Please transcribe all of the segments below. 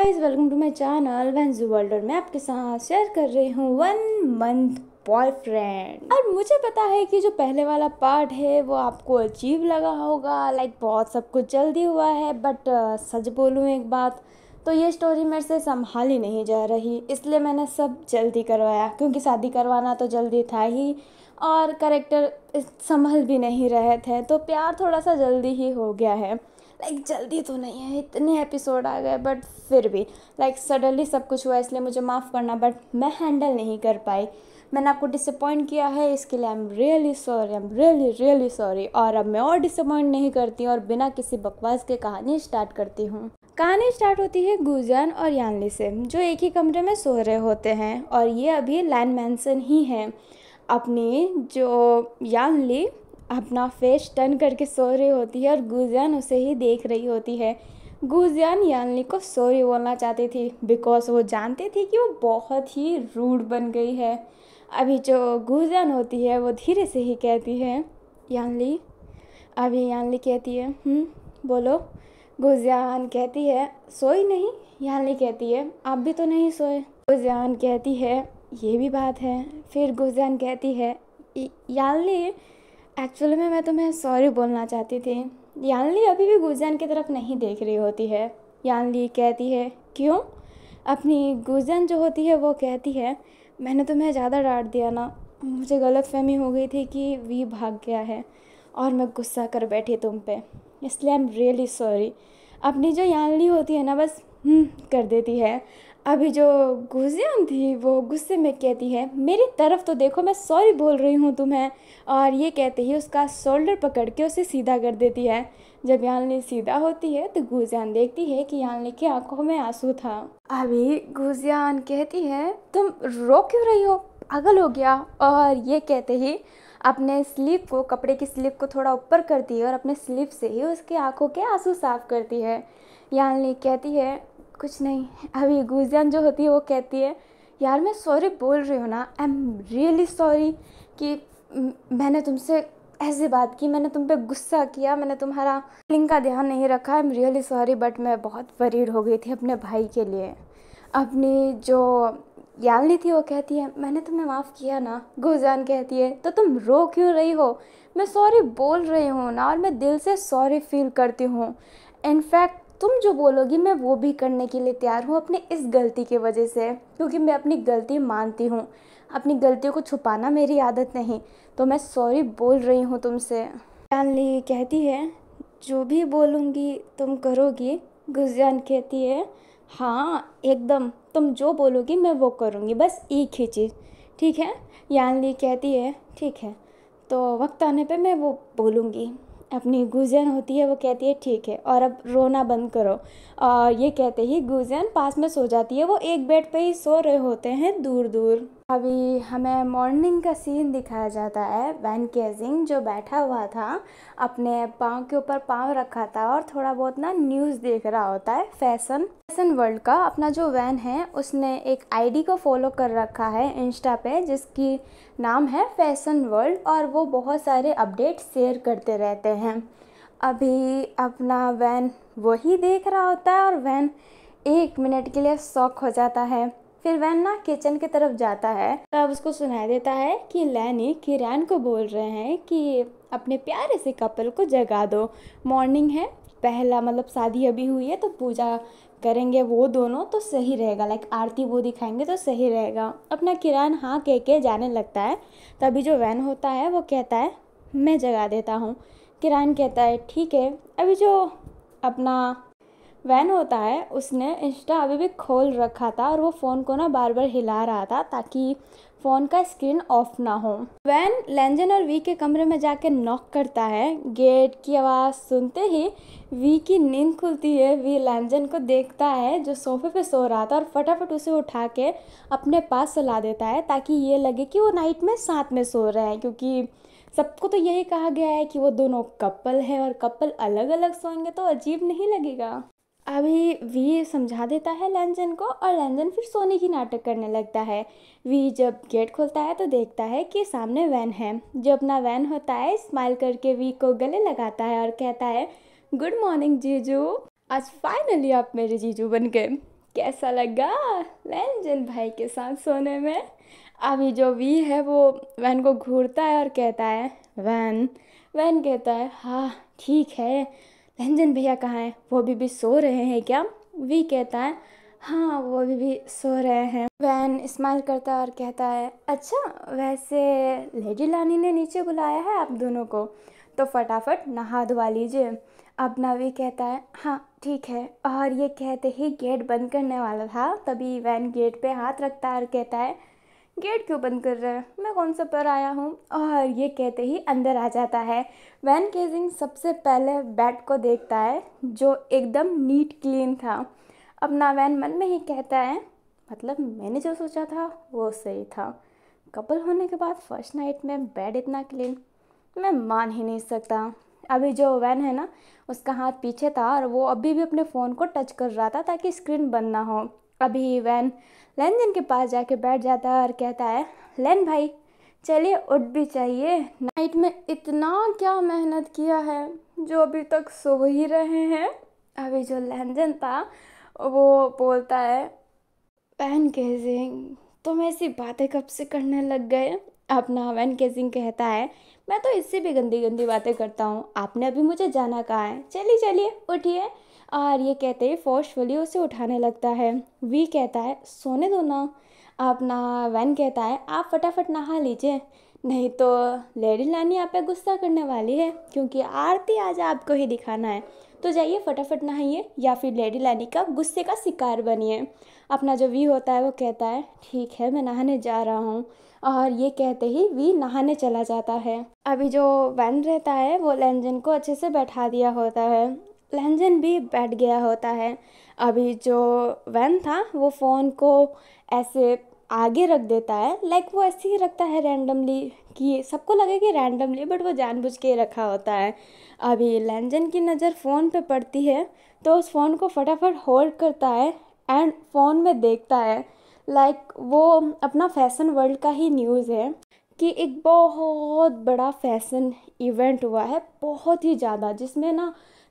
Guys, welcome to my channel वेंजू world. और मैं आपके साथ शेयर कर रही हूँ 1 मंथ बॉयफ्रेंड। और मुझे पता है कि जो पहले वाला पार्ट है वो आपको अजीब लगा होगा, लाइक बहुत सब कुछ जल्दी हुआ है। बट सच बोलूँ एक बात, तो ये स्टोरी मेरे से संभाली नहीं जा रही, इसलिए मैंने सब जल्दी करवाया। क्योंकि शादी करवाना तो जल्दी था ही और करेक्टर संभल भी नहीं रहे थे, तो प्यार थोड़ा सा जल्दी ही हो गया है। लाइक जल्दी तो नहीं है, इतने एपिसोड आ गए, बट फिर भी लाइक सडनली सब कुछ हुआ, इसलिए मुझे माफ़ करना। बट मैं हैंडल नहीं कर पाई, मैंने आपको डिसअपॉइंट किया है, इसके लिए I am really sorry, I am really sorry. और अब मैं और डिसअपॉइंट नहीं करती और बिना किसी बकवास के कहानी स्टार्ट करती हूँ। कहानी स्टार्ट होती है गुजान और यानली से, जो एक ही कमरे में सो रहे होते हैं। और ये अभी लैंड मैंसन ही है। अपनी जो यानली अपना फेस टर्न करके सो रही होती है और गुजियान उसे ही देख रही होती है। गुजियान यानली को सॉरी बोलना चाहती थी, बिकॉज वो जानती थी कि वो बहुत ही रूड बन गई है। अभी जो गुजियान होती है वो धीरे से ही कहती है यानली। अभी यानली कहती है बोलो। गुजियान कहती है सोई नहीं। यानली कहती है आप भी तो नहीं सोए। गुजियान कहती है ये भी बात है। फिर गुजियान कहती है यानली एक्चुअली में मैं तुम्हें सॉरी बोलना चाहती थी। यानली अभी भी गुजियान की तरफ नहीं देख रही होती है। यानली कहती है क्यों। अपनी गुजियान जो होती है वो कहती है मैंने तुम्हें ज़्यादा डांट दिया ना, मुझे गलतफहमी हो गई थी कि वी भाग गया है और मैं गुस्सा कर बैठी तुम पे, इसलिए आई एम रियली सॉरी। अपनी जो यानली होती है ना बस कर देती है। अभी जो गुजियान थी वो गुस्से में कहती है मेरी तरफ तो देखो, मैं सॉरी बोल रही हूँ तुम्हें। और ये कहते ही उसका शोल्डर पकड़ के उसे सीधा कर देती है। जब यानली सीधा होती है तो गुजियान देखती है कि यानली की आंखों में आंसू था। अभी गुजियान कहती है तुम रो क्यों रही हो, पागल हो गया। और ये कहते ही अपने स्लीव को, कपड़े की स्लीव को थोड़ा ऊपर करती है और अपने स्लीव से ही उसकी आंखों के आंसू साफ करती है। यानली कहती है कुछ नहीं। अभी गुजियान जो होती है वो कहती है यार मैं सॉरी बोल रही हूँ ना, आई एम रियली सॉरी कि मैंने तुमसे ऐसी बात की, मैंने तुम पे गुस्सा किया, मैंने तुम्हारा फीलिंग का ध्यान नहीं रखा, I am really sorry. But मैं बहुत वरीड हो गई थी अपने भाई के लिए। अपनी जो यानली थी वो कहती है मैंने तुम्हें माफ़ किया ना। गुजियान कहती है तो तुम रो क्यों रही हो, मैं सॉरी बोल रही हूँ ना और मैं दिल से सॉरी फील करती हूँ। इनफैक्ट तुम जो बोलोगी मैं वो भी करने के लिए तैयार हूँ अपनी इस गलती की वजह से, क्योंकि मैं अपनी गलती मानती हूँ। अपनी गलतियों को छुपाना मेरी आदत नहीं, तो मैं सॉरी बोल रही हूँ तुमसे। यानली कहती है जो भी बोलूँगी तुम करोगी। गुजियान कहती है हाँ एकदम, तुम जो बोलोगी मैं वो करूँगी, बस एक ही चीज़, ठीक है। यानली कहती है ठीक है, तो वक्त आने पे मैं वो बोलूँगी। अपनी गुजियान होती है वो कहती है ठीक है और अब रोना बंद करो। और ये कहते ही गुजियान पास में सो जाती है। वो एक बेड पे ही सो रहे होते हैं दूर दूर। अभी हमें मॉर्निंग का सीन दिखाया जाता है। वैन केजिंग जो बैठा हुआ था, अपने पाँव के ऊपर पाँव रखा था और थोड़ा बहुत ना न्यूज़ देख रहा होता है। फैशन वर्ल्ड का अपना जो वैन है उसने एक आईडी को फॉलो कर रखा है इंस्टा पे, जिसकी नाम है फैशन वर्ल्ड, और वो बहुत सारे अपडेट शेयर करते रहते हैं। अभी अपना वैन वही देख रहा होता है और वैन 1 मिनट के लिए शॉक हो जाता है। फिर वैन ना किचन की तरफ जाता है, तब उसको सुनाई देता है कि लैनी किरान को बोल रहे हैं कि अपने प्यारे से कपल को जगा दो, मॉर्निंग है, पहला मतलब शादी अभी हुई है तो पूजा करेंगे वो दोनों तो सही रहेगा, लाइक आरती वो दिखाएंगे तो सही रहेगा। अपना किरान हाँ कह के जाने लगता है। तभी जो वैन होता है वो कहता है मैं जगा देता हूँ। किरान कहता है ठीक है। अभी जो अपना वैन होता है उसने इंस्टा अभी भी खोल रखा था और वो फ़ोन को ना बार बार हिला रहा था ताकि फ़ोन का स्क्रीन ऑफ ना हो। वैन लैंजन और वी के कमरे में जाके नॉक करता है। गेट की आवाज़ सुनते ही वी की नींद खुलती है। वी लैंजन को देखता है जो सोफे पे सो रहा था और फटाफट उसे उठा के अपने पास सुला देता है ताकि ये लगे कि वो नाइट में साथ में सो रहे हैं, क्योंकि सबको तो यही कहा गया है कि वो दोनों कपल है और कपल अलग अलग सोएंगे तो अजीब नहीं लगेगा। अभी वी समझा देता है लैंजन को और लैंजन फिर सोने की नाटक करने लगता है। वी जब गेट खोलता है तो देखता है कि सामने वैन है। जो अपना वैन होता है स्माइल करके वी को गले लगाता है और कहता है गुड मॉर्निंग जीजू, आज फाइनली आप मेरे जीजू बन गए। कैसा लगा लेंजन भाई के साथ सोने में। अभी जो वी है वो वैन को घूरता है और कहता है वैन। वैन कहता है हाँ ठीक है। लेंजन भैया कहाँ हैं, वो अभी भी सो रहे हैं क्या? वी कहता है हाँ वो अभी भी सो रहे हैं। वैन स्माइल करता है और कहता है अच्छा वैसे लेडी लानी ने नीचे बुलाया है आप दोनों को, तो फटाफट नहा धुआ लीजिए। अब नवी कहता है हाँ ठीक है, और ये कहते ही गेट बंद करने वाला था, तभी वैन गेट पे हाथ रखता है और कहता है गेट क्यों बंद कर रहे हैं, मैं कौन सा पर आया हूँ। और ये कहते ही अंदर आ जाता है। वैन केजिंग सबसे पहले बेड को देखता है जो एकदम नीट क्लीन था। अपना वैन मन में ही कहता है मतलब मैंने जो सोचा था वो सही था, कपल होने के बाद फर्स्ट नाइट में बेड इतना क्लीन, मैं मान ही नहीं सकता। अभी जो वैन है ना उसका हाथ पीछे था और वो अभी भी अपने फ़ोन को टच कर रहा था ताकि स्क्रीन बंद ना हो। अभी वैन लेन के पास जाके बैठ जाता है और कहता है लेन भाई चलिए उठ भी चाहिए, नाइट में इतना क्या मेहनत किया है जो अभी तक सो ही रहे हैं। अभी जो लेंजन था वो बोलता है वैन केजिंग तुम ऐसी बातें कब से करने लग गए। अपना वैन केजिंग कहता है मैं तो इससे भी गंदी गंदी बातें करता हूँ, आपने अभी मुझे जाना कहाँ है, चलिए चलिए उठिए। और ये कहते ही फोर्सफुली उसे उठाने लगता है। वी कहता है सोने दो ना। अपना वैन कहता है आप फटाफट नहा लीजिए, नहीं तो लेडी लानी आप पे गुस्सा करने वाली है क्योंकि आरती आज आपको ही दिखाना है, तो जाइए फटाफट नहाइए या फिर लेडी लानी का गुस्से का शिकार बनिए। अपना जो वी होता है वो कहता है ठीक है मैं नहाने जा रहा हूँ, और ये कहते ही वी नहाने चला जाता है। अभी जो वैन रहता है वो लेंजन को अच्छे से बैठा दिया होता है, लेंजन भी बैठ गया होता है। अभी जो वैन था वो फ़ोन को ऐसे आगे रख देता है, लाइक वो ऐसे ही रखता है रैंडमली कि सबको लगे कि रैंडमली, बट वो जानबूझ के रखा होता है। अभी लेंजन की नज़र फ़ोन पे पड़ती है तो उस फ़ोन को फटाफट होल्ड करता है एंड फ़ोन में देखता है, लाइक वो अपना फैशन वर्ल्ड का ही न्यूज़ है कि एक बहुत बड़ा फैशन इवेंट हुआ है, बहुत ही ज़्यादा, जिसमें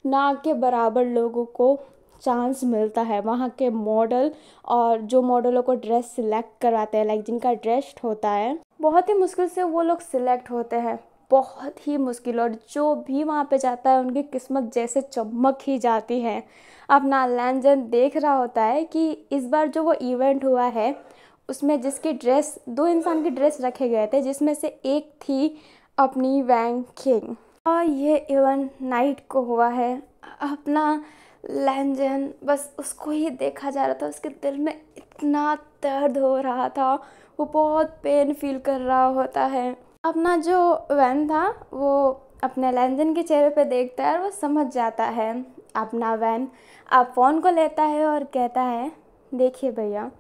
ना के बराबर लोगों को चांस मिलता है। वहाँ के मॉडल और जो मॉडलों को ड्रेस सिलेक्ट करवाते हैं, लाइक जिनका ड्रेस होता है, बहुत ही मुश्किल से वो लोग सिलेक्ट होते हैं, बहुत ही मुश्किल, और जो भी वहाँ पे जाता है उनकी किस्मत जैसे चमक ही जाती है। अपना लेंजन देख रहा होता है कि इस बार जो वो इवेंट हुआ है उसमें जिसकी ड्रेस, दो इंसान की ड्रेस रखे गए थे जिसमें से एक थी अपनी वैंग किंग, और ये इवेंट नाइट को हुआ है। अपना लेंजन बस उसको ही देखा जा रहा था, उसके दिल में इतना दर्द हो रहा था, वो बहुत पेन फील कर रहा होता है। अपना जो वैन था वो अपने लेंजन के चेहरे पे देखता है और वो समझ जाता है। अपना वैन अब फ़ोन को लेता है और कहता है देखिए भैया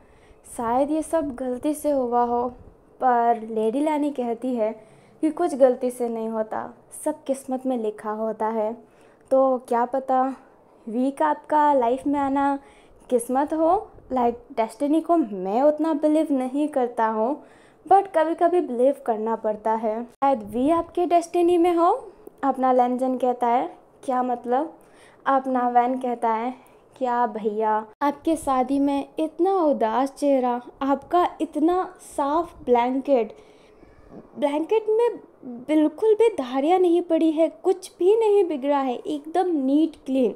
शायद ये सब गलती से हुआ हो, पर लेडी लानी कहती है कि कुछ गलती से नहीं होता, सब किस्मत में लिखा होता है, तो क्या पता वीक आपका लाइफ में आना किस्मत हो। लाइक डेस्टिनी को मैं उतना बिलीव नहीं करता हूँ, बट कभी कभी बिलीव करना पड़ता है, शायद वी आपकी डेस्टिनी में हो। अपना लेंजन कहता है क्या मतलब। अपना वैन कहता है क्या भैया आपके शादी में इतना उदास चेहरा, आपका इतना साफ ब्लैंकेट में बिल्कुल भी धारियाँ नहीं पड़ी है, कुछ भी नहीं बिगड़ा है, एकदम नीट क्लीन,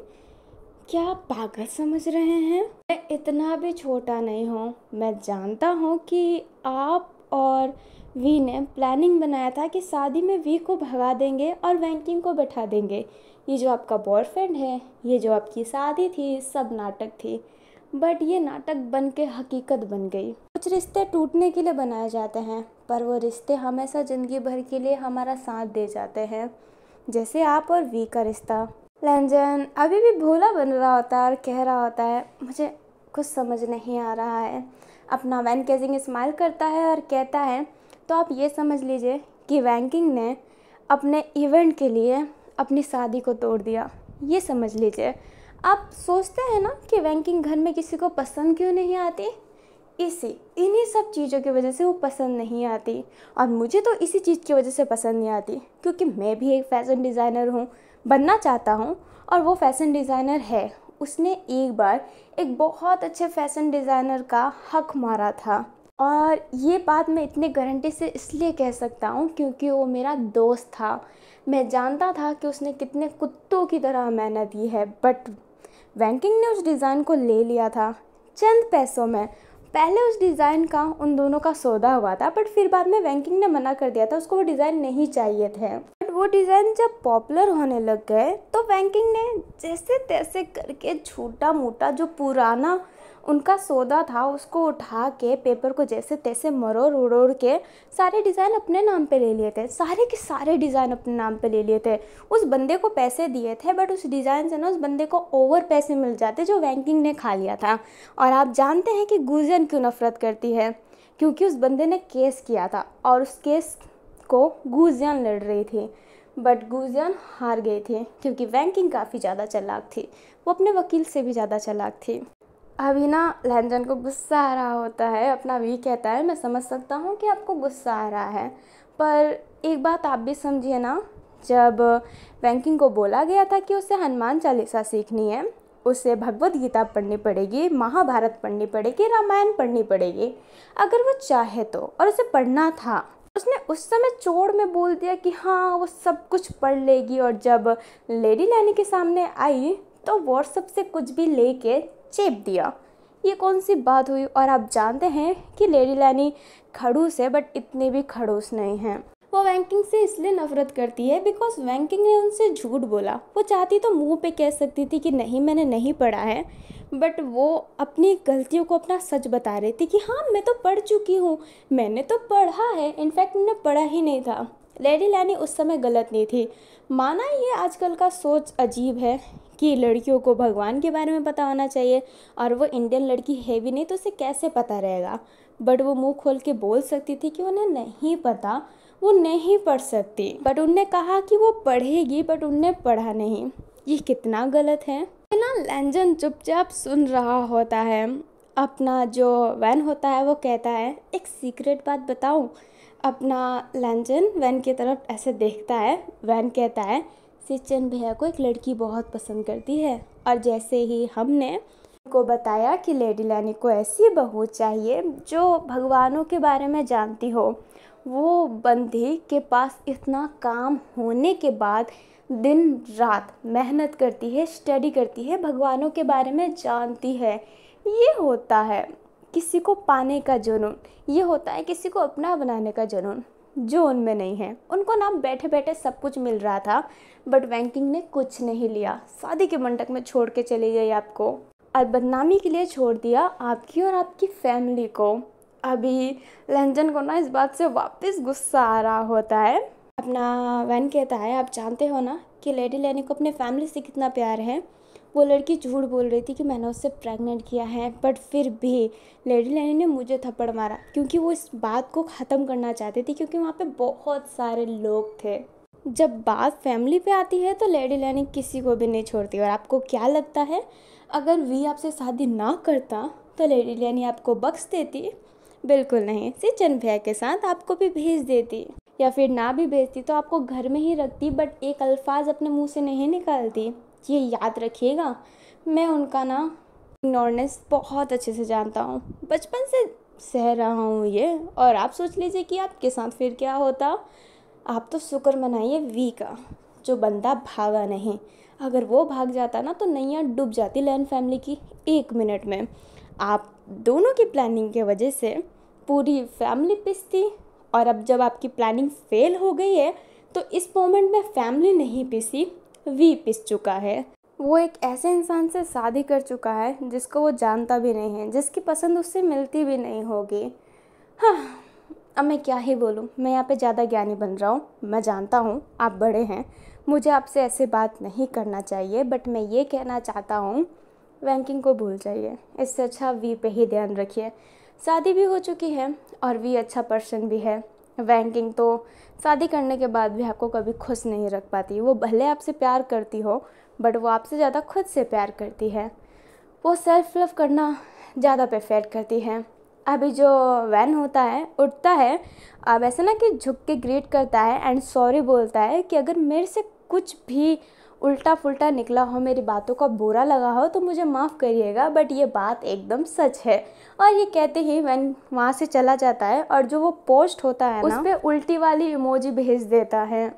क्या आप पागल समझ रहे हैं? मैं इतना भी छोटा नहीं हूँ, मैं जानता हूँ कि आप और वी ने प्लानिंग बनाया था कि शादी में वी को भगा देंगे और वैंकिंग को बैठा देंगे, ये जो आपका बॉयफ्रेंड है, ये जो आपकी शादी थी, सब नाटक थी, बट ये नाटक बन के हकीकत बन गई। कुछ रिश्ते टूटने के लिए बनाए जाते हैं, पर वो रिश्ते हमेशा ज़िंदगी भर के लिए हमारा साथ दे जाते हैं, जैसे आप और वी का रिश्ता। लेंजन अभी भी भोला बन रहा होता है और कह रहा होता है मुझे कुछ समझ नहीं आ रहा है। अपना वैन केजिंग स्माइल करता है और कहता है तो आप ये समझ लीजिए कि वैंकिंग ने अपने इवेंट के लिए अपनी शादी को तोड़ दिया, ये समझ लीजिए। आप सोचते हैं ना कि वैंकिंग घर में किसी को पसंद क्यों नहीं आती, इन्हीं सब चीज़ों की वजह से वो पसंद नहीं आती, और मुझे तो इसी चीज़ की वजह से पसंद नहीं आती क्योंकि मैं भी एक फ़ैशन डिज़ाइनर हूँ, बनना चाहता हूँ, और वो फैशन डिज़ाइनर है, उसने एक बार एक बहुत अच्छे फैशन डिज़ाइनर का हक मारा था। और ये बात मैं इतने गारंटी से इसलिए कह सकता हूँ क्योंकि वो मेरा दोस्त था। मैं जानता था कि उसने कितने कुत्तों की तरह मेहनत की है, बट वैंकिंग ने उस डिज़ाइन को ले लिया था चंद पैसों में। पहले उस डिज़ाइन का उन दोनों का सौदा हुआ था, बट फिर बाद में वैंकिंग ने मना कर दिया था, उसको वो डिज़ाइन नहीं चाहिए थे। बट वो डिज़ाइन जब पॉपुलर होने लग गए तो वैंकिंग ने जैसे तैसे करके छोटा मोटा जो पुराना उनका सौदा था उसको उठा के पेपर को जैसे तैसे मरोड़ उड़ोड़ के सारे डिज़ाइन अपने नाम पे ले लिए थे। सारे के सारे डिज़ाइन अपने नाम पे ले लिए थे। उस बंदे को पैसे दिए थे, बट उस डिज़ाइन से ना उस बंदे को ओवर पैसे मिल जाते जो वैंकिंग ने खा लिया था। और आप जानते हैं कि गुजियन क्यों नफरत करती है? क्योंकि उस बंदे ने केस किया था और उस केस को गुजियन लड़ रही थी, बट गुजियन हार गई थी क्योंकि वैंकिंग काफ़ी ज़्यादा चालाक थी। वो अपने वकील से भी ज़्यादा चालाक थी। अभी ना लैंजन को गुस्सा आ रहा होता है, अपना वी कहता है मैं समझ सकता हूँ कि आपको गुस्सा आ रहा है, पर एक बात आप भी समझिए ना, जब वैंकिंग को बोला गया था कि उसे हनुमान चालीसा सीखनी है, उसे भगवत गीता पढ़नी पड़ेगी, महाभारत पढ़नी पड़ेगी, रामायण पढ़नी पड़ेगी अगर वो चाहे तो, और उसे पढ़ना था। उसने उस समय चोड़ में बोल दिया कि हाँ वो सब कुछ पढ़ लेगी, और जब लेडी लैनी के सामने आई तो व्हाट्सएप से कुछ भी लेके चेप दिया। ये कौन सी बात हुई? और आप जानते हैं कि लेडी लैनी खड़ूस है, बट इतने भी खड़ूस नहीं हैं। वो वैंकिंग से इसलिए नफरत करती है बिकॉज वैंकिंग ने उनसे झूठ बोला। वो चाहती तो मुंह पे कह सकती थी कि नहीं मैंने नहीं पढ़ा है, बट वो अपनी गलतियों को अपना सच बता रही थी कि हाँ मैं तो पढ़ चुकी हूँ, मैंने तो पढ़ा है, इनफैक्ट मैंने पढ़ा ही नहीं था। लेडी लैनी उस समय गलत नहीं थी। माना ये आजकल का सोच अजीब है कि लड़कियों को भगवान के बारे में पता होना चाहिए, और वो इंडियन लड़की है भी नहीं तो उसे कैसे पता रहेगा, बट वो मुंह खोल के बोल सकती थी कि उन्हें नहीं पता, वो नहीं पढ़ सकती। बट उनने कहा कि वो पढ़ेगी, बट उनने पढ़ा नहीं। ये कितना गलत है ना। लैंजन चुपचाप सुन रहा होता है। अपना जो वैन होता है वो कहता है एक सीक्रेट बात बताऊं। अपना लैंजन वैन की तरफ ऐसे देखता है। वैन कहता है सिचन भैया को एक लड़की बहुत पसंद करती है, और जैसे ही हमने को बताया कि लेडी लैनी को ऐसी बहू चाहिए जो भगवानों के बारे में जानती हो, वो बंदी के पास इतना काम होने के बाद दिन रात मेहनत करती है, स्टडी करती है, भगवानों के बारे में जानती है। ये होता है किसी को पाने का जुनून, ये होता है किसी को अपना बनाने का जुनून, जो उनमें नहीं है। उनको ना बैठे बैठे सब कुछ मिल रहा था, बट वैंकिंग ने कुछ नहीं लिया। शादी के मंडप में छोड़ के चली गई आपको, और बदनामी के लिए छोड़ दिया आपकी और आपकी फैमिली को। अभी लैंजन को ना इस बात से वापस गुस्सा आ रहा होता है। अपना वैन कहता है आप जानते हो ना कि लेडी लैनी को अपने फैमिली से कितना प्यार है। वो लड़की झूठ बोल रही थी कि मैंने उससे प्रेग्नेंट किया है, बट फिर भी लेडी लैनी ने मुझे थप्पड़ मारा क्योंकि वो इस बात को ख़त्म करना चाहती थी, क्योंकि वहाँ पे बहुत सारे लोग थे। जब बात फैमिली पे आती है तो लेडी लैनी किसी को भी नहीं छोड़ती। और आपको क्या लगता है, अगर वी आपसे शादी ना करता तो लेडी लैनी आपको बख्श देती? बिल्कुल नहीं। सिचन भैया के साथ आपको भी भेज देती, या फिर ना भी भेजती तो आपको घर में ही रखती, बट एक अल्फाज अपने मुंह से नहीं निकालती। ये याद रखिएगा। मैं उनका ना इग्नोरेंस बहुत अच्छे से जानता हूँ, बचपन से सह रहा हूँ ये। और आप सोच लीजिए कि आपके साथ फिर क्या होता। आप तो शुक्र मनाइए वी का, जो बंदा भागा नहीं। अगर वो भाग जाता ना तो नैया डूब जाती लैन फैमिली की 1 मिनट में। आप दोनों की प्लानिंग के वजह से पूरी फैमिली पिसती, और अब जब आपकी प्लानिंग फेल हो गई है तो इस मोमेंट में फैमिली नहीं पिसी, वी पिस चुका है। वो एक ऐसे इंसान से शादी कर चुका है जिसको वो जानता भी नहीं है, जिसकी पसंद उससे मिलती भी नहीं होगी। हाँ, अब मैं क्या ही बोलूँ। मैं यहाँ पे ज़्यादा ज्ञानी बन रहा हूँ। मैं जानता हूँ आप बड़े हैं, मुझे आपसे ऐसे बात नहीं करना चाहिए, बट मैं ये कहना चाहता हूँ वैंकिंग को भूल जाइए। इससे अच्छा वी पे ही ध्यान रखिए। शादी भी हो चुकी है और वी अच्छा पर्सन भी है। वैंकिंग तो शादी करने के बाद भी आपको कभी खुश नहीं रख पाती। वो भले आपसे प्यार करती हो, बट वो आपसे ज़्यादा खुद से प्यार करती है। वो सेल्फ लव करना ज़्यादा प्रेफर करती है। अभी जो वैन होता है उठता है, अब ऐसा ना कि झुक के ग्रीट करता है एंड सॉरी बोलता है कि अगर मेरे से कुछ भी उल्टा फुल्टा निकला हो, मेरी बातों का बुरा लगा हो तो मुझे माफ़ करिएगा, बट ये बात एकदम सच है। और ये कहते ही वैन वहाँ से चला जाता है और जो वो पोस्ट होता है ना, उस पर उल्टी वाली इमोजी भेज देता है।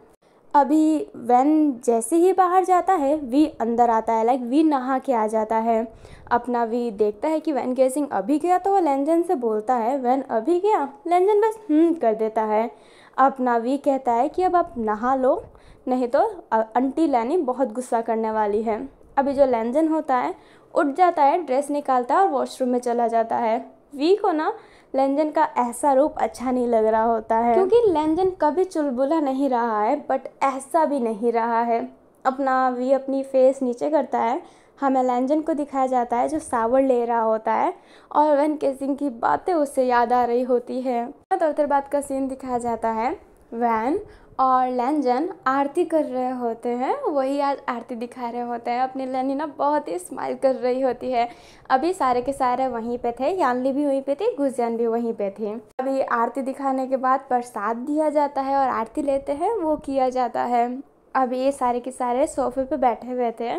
अभी वैन जैसे ही बाहर जाता है, वी अंदर आता है, लाइक वी नहा के आ जाता है। अपना वी देखता है कि वैन गेसिंग अभी गया, तो वो लेंजन से बोलता है वैन अभी गया। लेंजन बस कर देता है। अपना वी कहता है कि अब आप नहा लो, नहीं तो आंटी लैनी बहुत गुस्सा करने वाली है। अभी जो लेंजन होता है उठ जाता है, ड्रेस निकालता है और वॉशरूम में चला जाता है। वी को ना लेंजन का ऐसा रूप अच्छा नहीं लग रहा होता है, क्योंकि लेंजन कभी चुलबुला नहीं रहा है, बट ऐसा भी नहीं रहा है। अपना वी अपनी फेस नीचे करता है, हमें लेंजन को दिखाया जाता है जो शावर ले रहा होता है और वैन केसिंग की बातें उससे याद आ रही होती है। तो उधर बात का सीन दिखाया जाता है, वैन और लेंजन आरती कर रहे होते हैं। वही आज आरती दिखा रहे होते हैं। अपनी लैनी ना बहुत ही स्माइल कर रही होती है। अभी सारे के सारे वहीं पे थे, यानली भी वहीं पे थी, गुजियान भी वहीं पे थी। अभी आरती दिखाने के बाद प्रसाद दिया जाता है और आरती लेते हैं वो किया जाता है। अभी ये सारे के सारे सोफे पे बैठे हुए थे।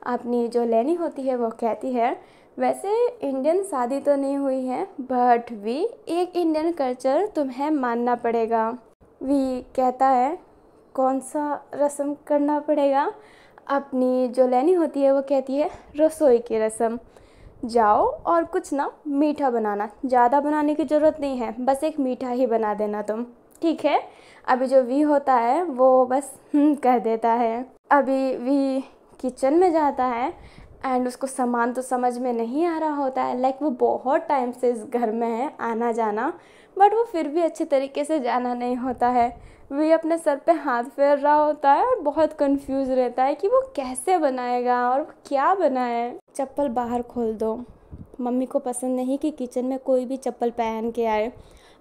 अपनी जो लैनी होती है वो कहती है वैसे इंडियन शादी तो नहीं हुई है, बट भी एक इंडियन कल्चर तुम्हें मानना पड़ेगा। वी कहता है कौन सा रस्म करना पड़ेगा। अपनी जो लैनी होती है वो कहती है रसोई की रस्म। जाओ और कुछ ना मीठा बनाना, ज़्यादा बनाने की ज़रूरत नहीं है, बस एक मीठा ही बना देना तुम, ठीक है। अभी जो वी होता है वो बस कह देता है। अभी वी किचन में जाता है एंड उसको सामान तो समझ में नहीं आ रहा होता है, लाइक वो बहुत टाइम से इस घर में है आना जाना, बट वो फिर भी अच्छे तरीके से जाना नहीं होता है। वी अपने सर पे हाथ फेर रहा होता है और बहुत कंफ्यूज रहता है कि वो कैसे बनाएगा और वो क्या बनाए। चप्पल बाहर खोल दो, मम्मी को पसंद नहीं कि किचन में कोई भी चप्पल पहन के आए।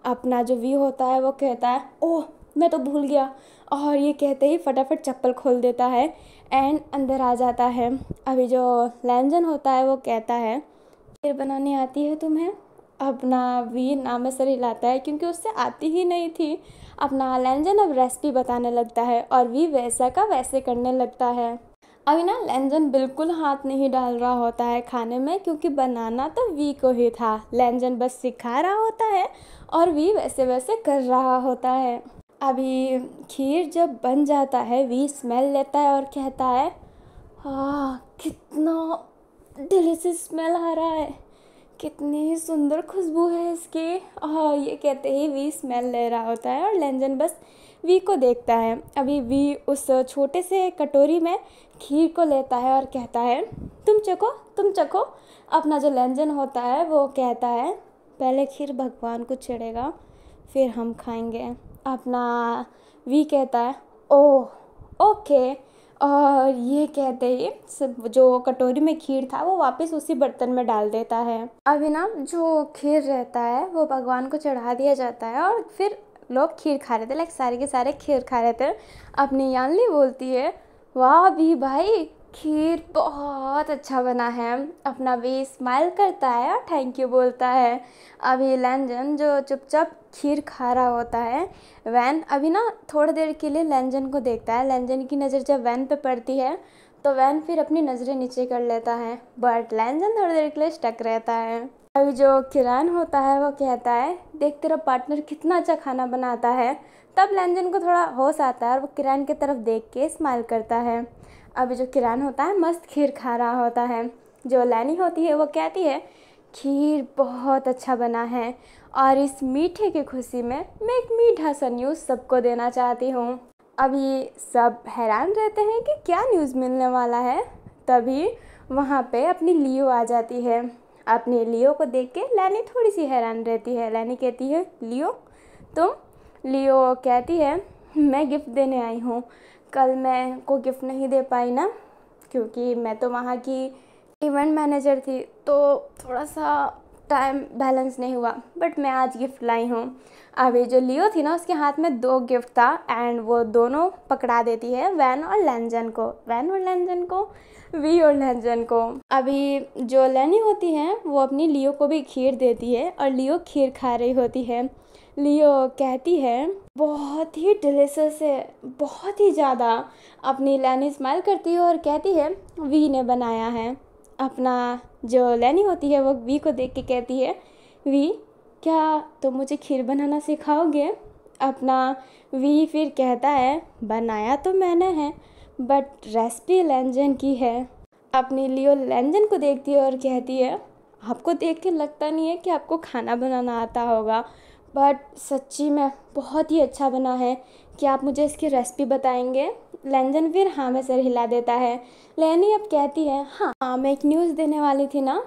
अपना जो वी होता है वो कहता है ओह मैं तो भूल गया, और ये कहते ही फटाफट चप्पल खोल देता है एंड अंदर आ जाता है। अभी जो लेंजन होता है वो कहता है खीर बनानी आती है तुम्हें। अपना वी नाम में सर हिलाता है क्योंकि उससे आती ही नहीं थी। अपना लेंजन अब रेसिपी बताने लगता है और वी वैसा का वैसे करने लगता है। अभी ना लेंजन बिल्कुल हाथ नहीं डाल रहा होता है खाने में, क्योंकि बनाना तो वी को ही था। लेंजन बस सिखा रहा होता है और वी वैसे वैसे कर रहा होता है। अभी खीर जब बन जाता है वी स्मेल लेता है और कहता है कितना डिलीशियस स्मेल आ रहा है, कितनी सुंदर खुशबू है इसकी। ये कहते ही वी स्मेल ले रहा होता है और लेंजन बस वी को देखता है। अभी वी उस छोटे से कटोरी में खीर को लेता है और कहता है तुम चखो तुम चखो। अपना जो लेंजन होता है वो कहता है पहले खीर भगवान को चढ़ेगा फिर हम खाएंगे। अपना वी कहता है ओह ओके, और ये कहते ही जो कटोरी में खीर था वो वापस उसी बर्तन में डाल देता है। अभी ना जो खीर रहता है वो भगवान को चढ़ा दिया जाता है और फिर लोग खीर खा रहे थे, लाइक सारे के सारे खीर खा रहे थे। अपनी यानली बोलती है वाह भी भाई खीर बहुत अच्छा बना है। अपना भी स्माइल करता है और थैंक यू बोलता है। अभी लेंजन जो चुपचाप खीर खा रहा होता है, वैन अभी ना थोड़ी देर के लिए लेंजन को देखता है। लेंजन की नज़र जब वैन पे पड़ती है तो वैन फिर अपनी नज़रें नीचे कर लेता है, बट लेंजन थोड़ी देर के लिए स्टक रहता है। अभी जो किरान होता है वो कहता है देख तेरा पार्टनर कितना अच्छा खाना बनाता है। तब लेंजन को थोड़ा होश आता है और वो किरान की तरफ देख के स्माइल करता है। अभी जो किरान होता है मस्त खीर खा रहा होता है। जो लैनी होती है वो कहती है खीर बहुत अच्छा बना है और इस मीठे की खुशी में मैं एक मीठा सा न्यूज़ सबको देना चाहती हूँ। अभी सब हैरान रहते हैं कि क्या न्यूज़ मिलने वाला है। तभी वहाँ पे अपनी लियो आ जाती है। अपनी लियो को देख के लैनी थोड़ी सी हैरान रहती है। लैनी कहती है लियो तुम? लियो कहती है मैं गिफ्ट देने आई हूँ, कल मैं को गिफ्ट नहीं दे पाई ना क्योंकि मैं तो वहाँ की इवेंट मैनेजर थी तो थोड़ा सा टाइम बैलेंस नहीं हुआ, बट मैं आज गिफ्ट लाई हूँ। अभी जो लियो थी ना, उसके हाथ में 2 गिफ्ट था एंड वो दोनों पकड़ा देती है वैन और लैंजन को, वी और लैंजन को। अभी जो लैनी होती है वो अपनी लियो को भी खीर देती है और लियो खीर खा रही होती है। लियो कहती है बहुत ही डिलीशियस है, बहुत ही ज़्यादा। अपनी लैनी स्माइल करती है और कहती है वी ने बनाया है। अपना जो लैनी होती है वो वी को देख के कहती है वी, क्या तुम मुझे खीर बनाना सिखाओगे? अपना वी फिर कहता है बनाया तो मैंने है, बट रेसिपी लैंजन की है। अपनी लियो लैंजन को देखती है और कहती है आपको देख के लगता नहीं है कि आपको खाना बनाना आता होगा, बट सच्ची में बहुत ही अच्छा बना है। क्या आप मुझे इसकी रेसिपी बताएंगे? लैंजन फिर हाँ में सर हिला देता है। लैनी अब कहती है हाँ मैं एक न्यूज़ देने वाली थी ना।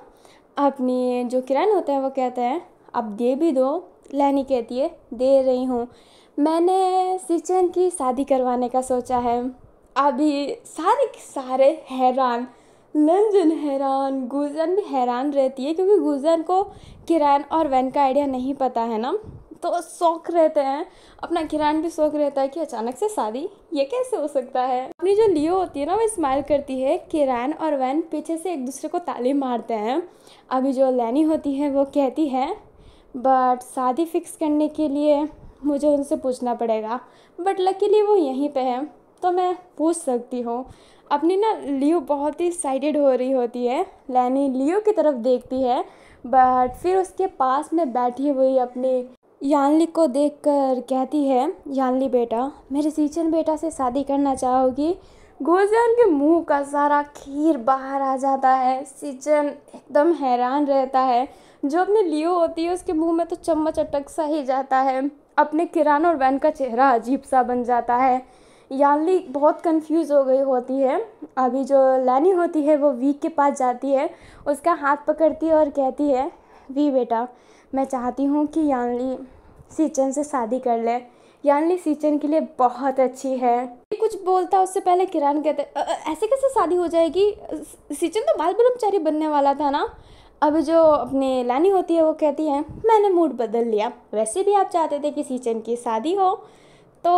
अपनी जो किरण होता है वो कहता है अब दे भी दो। लैनी कहती है दे रही हूँ, मैंने सिचन की शादी करवाने का सोचा है। अभी सारे के सारे हैरान, लंजन हैरान, गुजन भी हैरान रहती है क्योंकि गुजन को किरण और वैन का आइडिया नहीं पता है ना, तो शौक रहते हैं। अपना किरण भी शौक रहता है कि अचानक से शादी, ये कैसे हो सकता है। अपनी जो लियो होती है ना वो स्माइल करती है। किरण और वैन पीछे से एक दूसरे को ताली मारते हैं। अभी जो लैनी होती है वो कहती है बट शादी फिक्स करने के लिए मुझे उनसे पूछना पड़ेगा, बट लकीली वो यहीं पे है तो मैं पूछ सकती हूँ। अपनी ना लियो बहुत ही एक्साइटेड हो रही होती है। लैनी लियो की तरफ देखती है बट फिर उसके पास में बैठी हुई अपनी यानली को देखकर कहती है यानली बेटा, मेरे सीचन बेटा से शादी करना चाहोगी? गोजन के मुंह का सारा खीर बाहर आ जाता है। सीचन एकदम हैरान रहता है। जो अपनी लियो होती है उसके मुंह में तो चम्मच अटक सा ही जाता है। अपने किरण और वैन का चेहरा अजीब सा बन जाता है। यानली बहुत कंफ्यूज हो गई होती है। अभी जो लैनी होती है वो वी के पास जाती है, उसका हाथ पकड़ती है और कहती है वी बेटा, मैं चाहती हूँ कि यानली सीचन से शादी कर ले। यानली सीचन के लिए बहुत अच्छी है। कुछ बोलता उससे पहले किरण कहते ऐसे कैसे शादी हो जाएगी, सीचन तो बाल ब्रह्मचारी बनने वाला था ना। अब जो अपनी लैनी होती है वो कहती है मैंने मूड बदल लिया, वैसे भी आप चाहते थे कि सीचन की शादी हो तो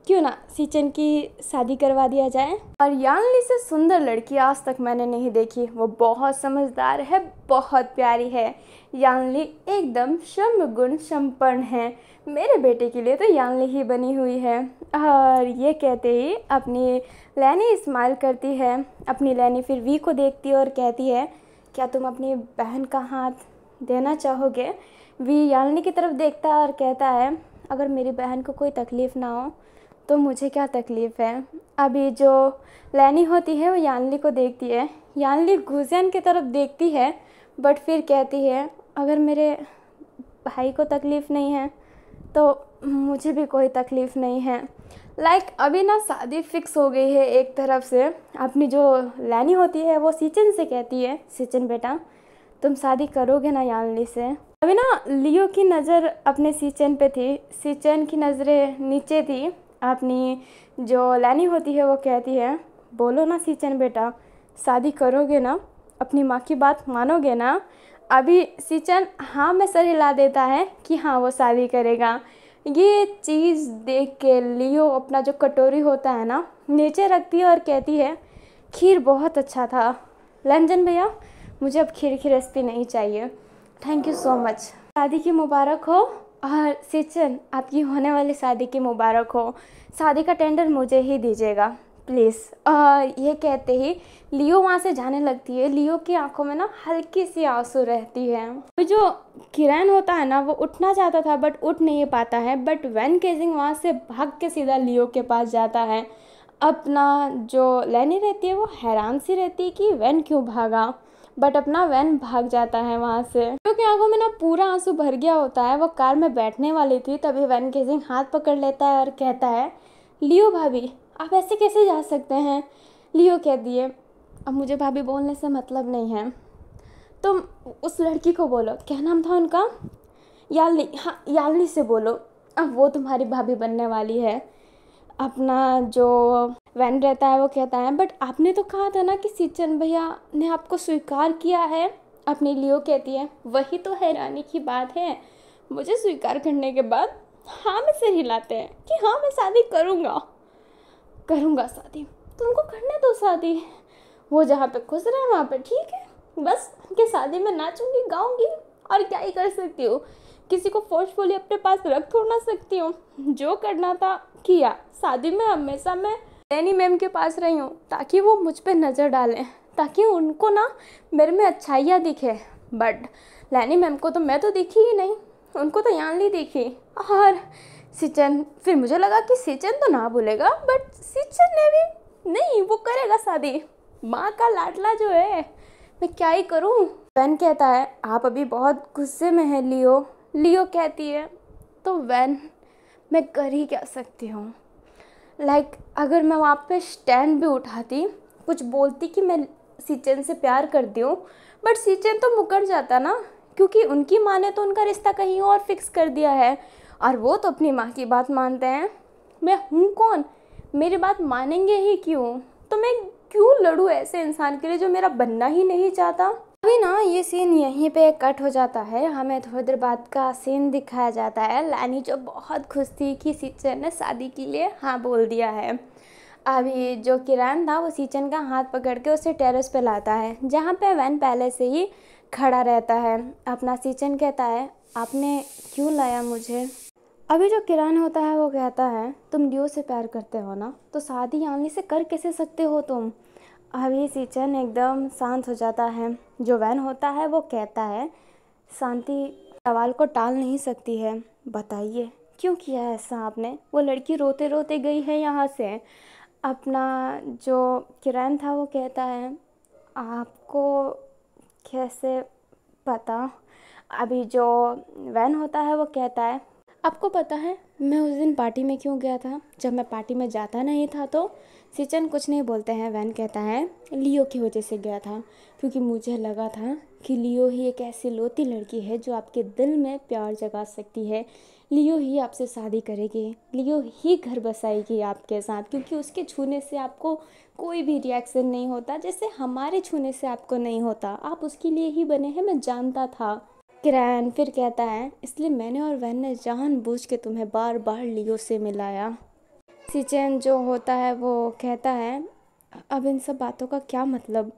क्यों ना सीचन की शादी करवा दिया जाए। और यानली से सुंदर लड़की आज तक मैंने नहीं देखी। वो बहुत समझदार है, बहुत प्यारी है। यानली एकदम शम गुण संपन्न है। मेरे बेटे के लिए तो यानली ही बनी हुई है। और ये कहते ही अपनी लैनी स्माइल करती है। अपनी लैनी फिर वी को देखती है और कहती है क्या तुम अपनी बहन का हाथ देना चाहोगे? वी यानली की तरफ देखता है और कहता है अगर मेरी बहन को कोई तकलीफ़ ना हो तो मुझे क्या तकलीफ़ है। अभी जो लैनी होती है वो यानली को देखती है। यानली गुजन की तरफ देखती है बट फिर कहती है अगर मेरे भाई को तकलीफ़ नहीं है तो मुझे भी कोई तकलीफ़ नहीं है। अभी ना शादी फिक्स हो गई है एक तरफ से। अपनी जो लैनी होती है वो सीचन से कहती है सीचन बेटा तुम शादी करोगे ना यानली से? अभी ना लियो की नज़र अपने सीचन पे थी, सीचन की नज़रें नीचे थी। अपनी जो लैनी होती है वो कहती है बोलो ना सीचन बेटा, शादी करोगे ना? अपनी माँ की बात मानोगे ना? अभी सीचन हाँ में सर हिला देता है कि हाँ वो शादी करेगा। ये चीज़ देख के लियो अपना जो कटोरी होता है ना नीचे रखती है और कहती है खीर बहुत अच्छा था। लंजन भैया मुझे अब खीर की रेसिपी नहीं चाहिए, थैंक यू सो मच। शादी की मुबारक हो। और सीचन आपकी होने वाली शादी की मुबारक हो। शादी का टेंडर मुझे ही दीजिएगा प्लीज़। ये कहते ही लियो वहाँ से जाने लगती है। लियो की आंखों में ना हल्की सी आंसू रहती है। जो किरण होता है ना वो उठना चाहता था बट उठ नहीं पाता है। बट वैन केजिंग वहाँ से भाग के सीधा लियो के पास जाता है। अपना जो लैनी रहती है वो हैरान सी रहती है कि वैन क्यों भागा, बट अपना वैन भाग जाता है वहाँ से। क्योंकि आंखों में ना पूरा आंसू भर गया होता है। वो कार में बैठने वाली थी तभी वैन केजिंग हाथ पकड़ लेता है और कहता है लियो भाभी आप ऐसे कैसे जा सकते हैं? लियो कह दिए अब मुझे भाभी बोलने से मतलब नहीं है, तुम उस लड़की को बोलो, क्या नाम था उनका? यालनी। हाँ यालनी से बोलो, अब वो तुम्हारी भाभी बनने वाली है। अपना जो वैन रहता है वो कहता है बट आपने तो कहा था ना कि सीचन भैया ने आपको स्वीकार किया है, अपनी लियो कहती है वही तो हैरानी की बात है, मुझे स्वीकार करने के बाद हाँ में सिर हिलाते हैं कि हाँ मैं शादी करूँगा शादी, तुमको करने दो शादी, वो जहाँ पे खुश रहे वहाँ पे ठीक है, बस कि शादी में नाचूंगी गाऊंगी और क्या ही कर सकती हूँ, किसी को फोर्सफुली अपने पास रख थोड़ा ना सकती हूँ, जो करना था किया। शादी में हमेशा मैं लैनी मैम के पास रही हूँ ताकि वो मुझ पे नज़र डालें, ताकि उनको ना मेरे में अच्छाइयाँ दिखे, बट लैनी मैम को तो मैं तो दिखी ही नहीं, उनको तो यानली दिखी। और सिचन, फिर मुझे लगा कि सिचन तो ना बोलेगा, बट सिचन ने भी नहीं, वो करेगा शादी, माँ का लाडला जो है, मैं क्या ही करूँ। वैन कहता है आप अभी बहुत गुस्से में है लियो। लियो कहती है तो वैन मैं कर ही क्या सकती हूँ, अगर मैं वहाँ पे स्टैंड भी उठाती, कुछ बोलती कि मैं सिचन से प्यार करती हूँ, बट सिचन तो मुकर जाता ना, क्योंकि उनकी माँ ने तो उनका रिश्ता कहीं और फिक्स कर दिया है और वो तो अपनी माँ की बात मानते हैं। मैं हूँ कौन, मेरी बात मानेंगे ही क्यों, तो मैं क्यों लड़ूँ ऐसे इंसान के लिए जो मेरा बनना ही नहीं चाहता। अभी ना ये सीन यहीं पे कट हो जाता है, हमें थोड़ी देर बाद का सीन दिखाया जाता है। लैनी जो बहुत खुश थी कि सिचन ने शादी के लिए हाँ बोल दिया है। अभी जो किरण था वो सिचन का हाथ पकड़ के उसे टेरेस पे लाता है, जहाँ पे वैन पहले से ही खड़ा रहता है। अपना सिचन कहता है आपने क्यों लाया मुझे। अभी जो किरण होता है वो कहता है तुम लियो से प्यार करते हो ना, तो शादी यानी से कर कैसे सकते हो तुम। अभी सिचन एकदम शांत हो जाता है। जो वैन होता है वो कहता है शांति सवाल को टाल नहीं सकती है, बताइए क्यों किया ऐसा आपने। वो लड़की रोते रोते गई है यहाँ से। अपना जो किरण था वो कहता है आपको कैसे पता। अभी जो वैन होता है वो कहता है आपको पता है मैं उस दिन पार्टी में क्यों गया था, जब मैं पार्टी में जाता नहीं था तो। सिचन कुछ नहीं बोलते हैं। वैन कहता है लियो की वजह से गया था, क्योंकि मुझे लगा था कि लियो ही एक ऐसी लोती लड़की है जो आपके दिल में प्यार जगा सकती है, लियो ही आपसे शादी करेगी, लियो ही घर बसाएगी आपके साथ, क्योंकि उसके छूने से आपको कोई भी रिएक्शन नहीं होता जैसे हमारे छूने से आपको नहीं होता, आप उसके लिए ही बने हैं, मैं जानता था। किरण फिर कहता है इसलिए मैंने और वैन ने जानबूझ के तुम्हें बार बार लियो से मिलाया। सिचन जो होता है वो कहता है अब इन सब बातों का क्या मतलब,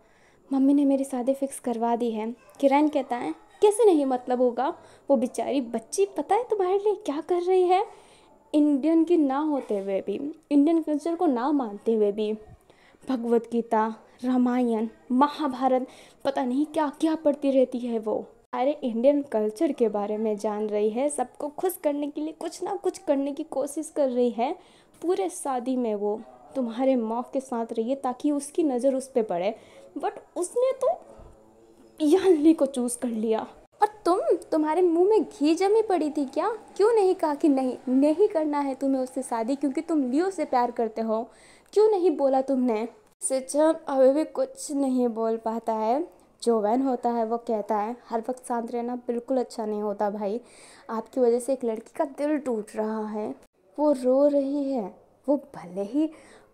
मम्मी ने मेरी शादी फिक्स करवा दी है। किरण कहता है कैसे नहीं मतलब होगा, वो बेचारी बच्ची पता है तुम्हारे लिए क्या कर रही है, इंडियन की ना होते हुए भी, इंडियन कल्चर को ना मानते हुए भी भगवत गीता, रामायण, महाभारत, पता नहीं क्या क्या पढ़ती रहती है वो, सारे इंडियन कल्चर के बारे में जान रही है, सबको खुश करने के लिए कुछ ना कुछ करने की कोशिश कर रही है। पूरे शादी में वो तुम्हारे मौत के साथ रही है ताकि उसकी नज़र उस पर पड़े, बट उसने तो यानली को चूज कर लिया। और तुम्हारे मुंह में घी जमी पड़ी थी क्या, क्यों नहीं कहा कि नहीं करना है तुम्हें उससे शादी, क्योंकि तुम लियो से प्यार करते हो, क्यों नहीं बोला तुमने। सिचन अभी भी कुछ नहीं बोल पाता है। जो वैन होता है वो कहता है हर वक्त शांत रहना बिल्कुल अच्छा नहीं होता भाई, आपकी वजह से एक लड़की का दिल टूट रहा है, वो रो रही है, वो भले ही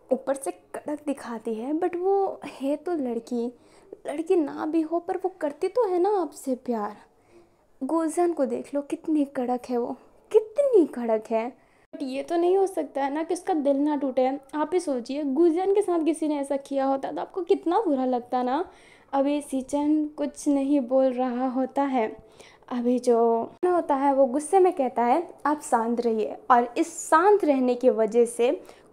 ऊपर से कड़क दिखाती है बट वो है तो लड़की ना भी हो पर वो करती तो है ना आपसे प्यार। गुलशन को देख लो कितनी कड़क है, वो कितनी कड़क है, बट ये तो नहीं हो सकता है ना कि उसका दिल ना टूटे। आप ही सोचिए गुलशन के साथ किसी ने ऐसा किया होता तो आपको कितना बुरा लगता ना। अभी सिचन कुछ नहीं बोल रहा होता है। अभी जो होता है वो गुस्से में कहता है आप शांत रहिए और इस शांत रहने की वजह से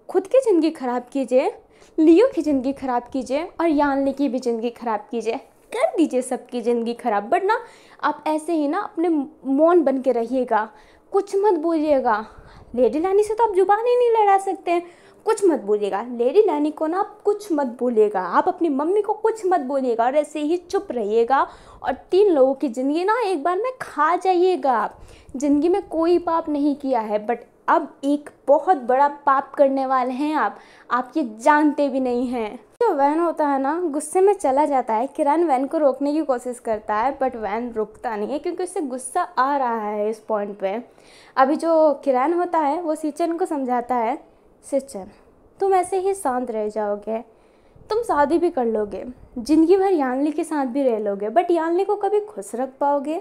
खुद की ज़िंदगी ख़राब कीजिए, लियो की ज़िंदगी ख़राब कीजिए और यानली की भी ज़िंदगी ख़राब कीजिए, कर दीजिए सबकी ज़िंदगी ख़राब, बट ना आप ऐसे ही ना अपने मौन बन के रहिएगा, कुछ मत बोलिएगा। लेडी लानी से तो आप जुबान ही नहीं लड़ा सकते हैं, कुछ मत बोलिएगा लेडी लानी को ना, आप कुछ मत बोलिएगा, आप अपनी मम्मी को कुछ मत बोलिएगा और ऐसे ही चुप रहिएगा और 3 लोगों की ज़िंदगी ना एक बार में खा जाइएगा। आप ज़िंदगी में कोई पाप नहीं किया है बट अब एक बहुत बड़ा पाप करने वाले हैं आप ये जानते भी नहीं हैं। जो वैन होता है ना गुस्से में चला जाता है। किरण वैन को रोकने की कोशिश करता है बट वैन रुकता नहीं है क्योंकि उससे गुस्सा आ रहा है इस पॉइंट पे। अभी जो किरण होता है वो सिचन को समझाता है सिचन तुम ऐसे ही शांत रह जाओगे, तुम शादी भी कर लोगे, ज़िंदगी भर यानली के साथ भी रह लोगे, बट यानली को कभी खुश रख पाओगे?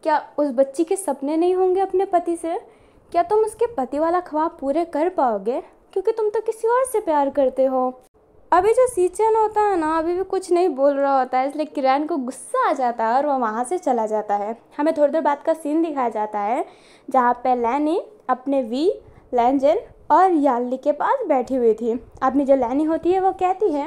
क्या उस बच्ची के सपने नहीं होंगे अपने पति से? क्या तुम उसके पति वाला ख्वाब पूरे कर पाओगे? क्योंकि तुम तो किसी और से प्यार करते हो। अभी जो सीचन होता है ना, अभी भी कुछ नहीं बोल रहा होता है, इसलिए किरण को गुस्सा आ जाता है और वो वहाँ से चला जाता है। हमें थोड़ी देर बाद का सीन दिखाया जाता है जहाँ पे लैनी अपने वी, लैंजन और यानली के पास बैठी हुई थी। अपनी जो लैनी होती है वो कहती है,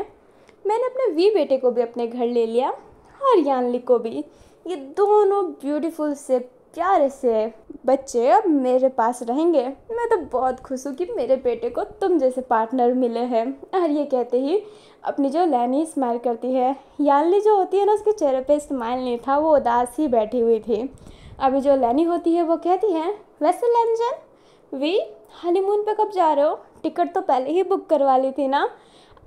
मैंने अपने वी बेटे को भी अपने घर ले लिया और यानली को भी। ये दोनों ब्यूटीफुल से प्यारे से बच्चे अब मेरे पास रहेंगे। मैं तो बहुत खुश हूँ कि मेरे बेटे को तुम जैसे पार्टनर मिले हैं। और ये कहते ही अपनी जो लैनी स्माइल करती है। यानली जो होती है ना, उसके चेहरे पे स्माइल नहीं था, वो उदास ही बैठी हुई थी। अभी जो लैनी होती है वो कहती है, वैसे लैंजन, वी हनीमून पे कब जा रहे हो? टिकट तो पहले ही बुक करवा ली थी ना।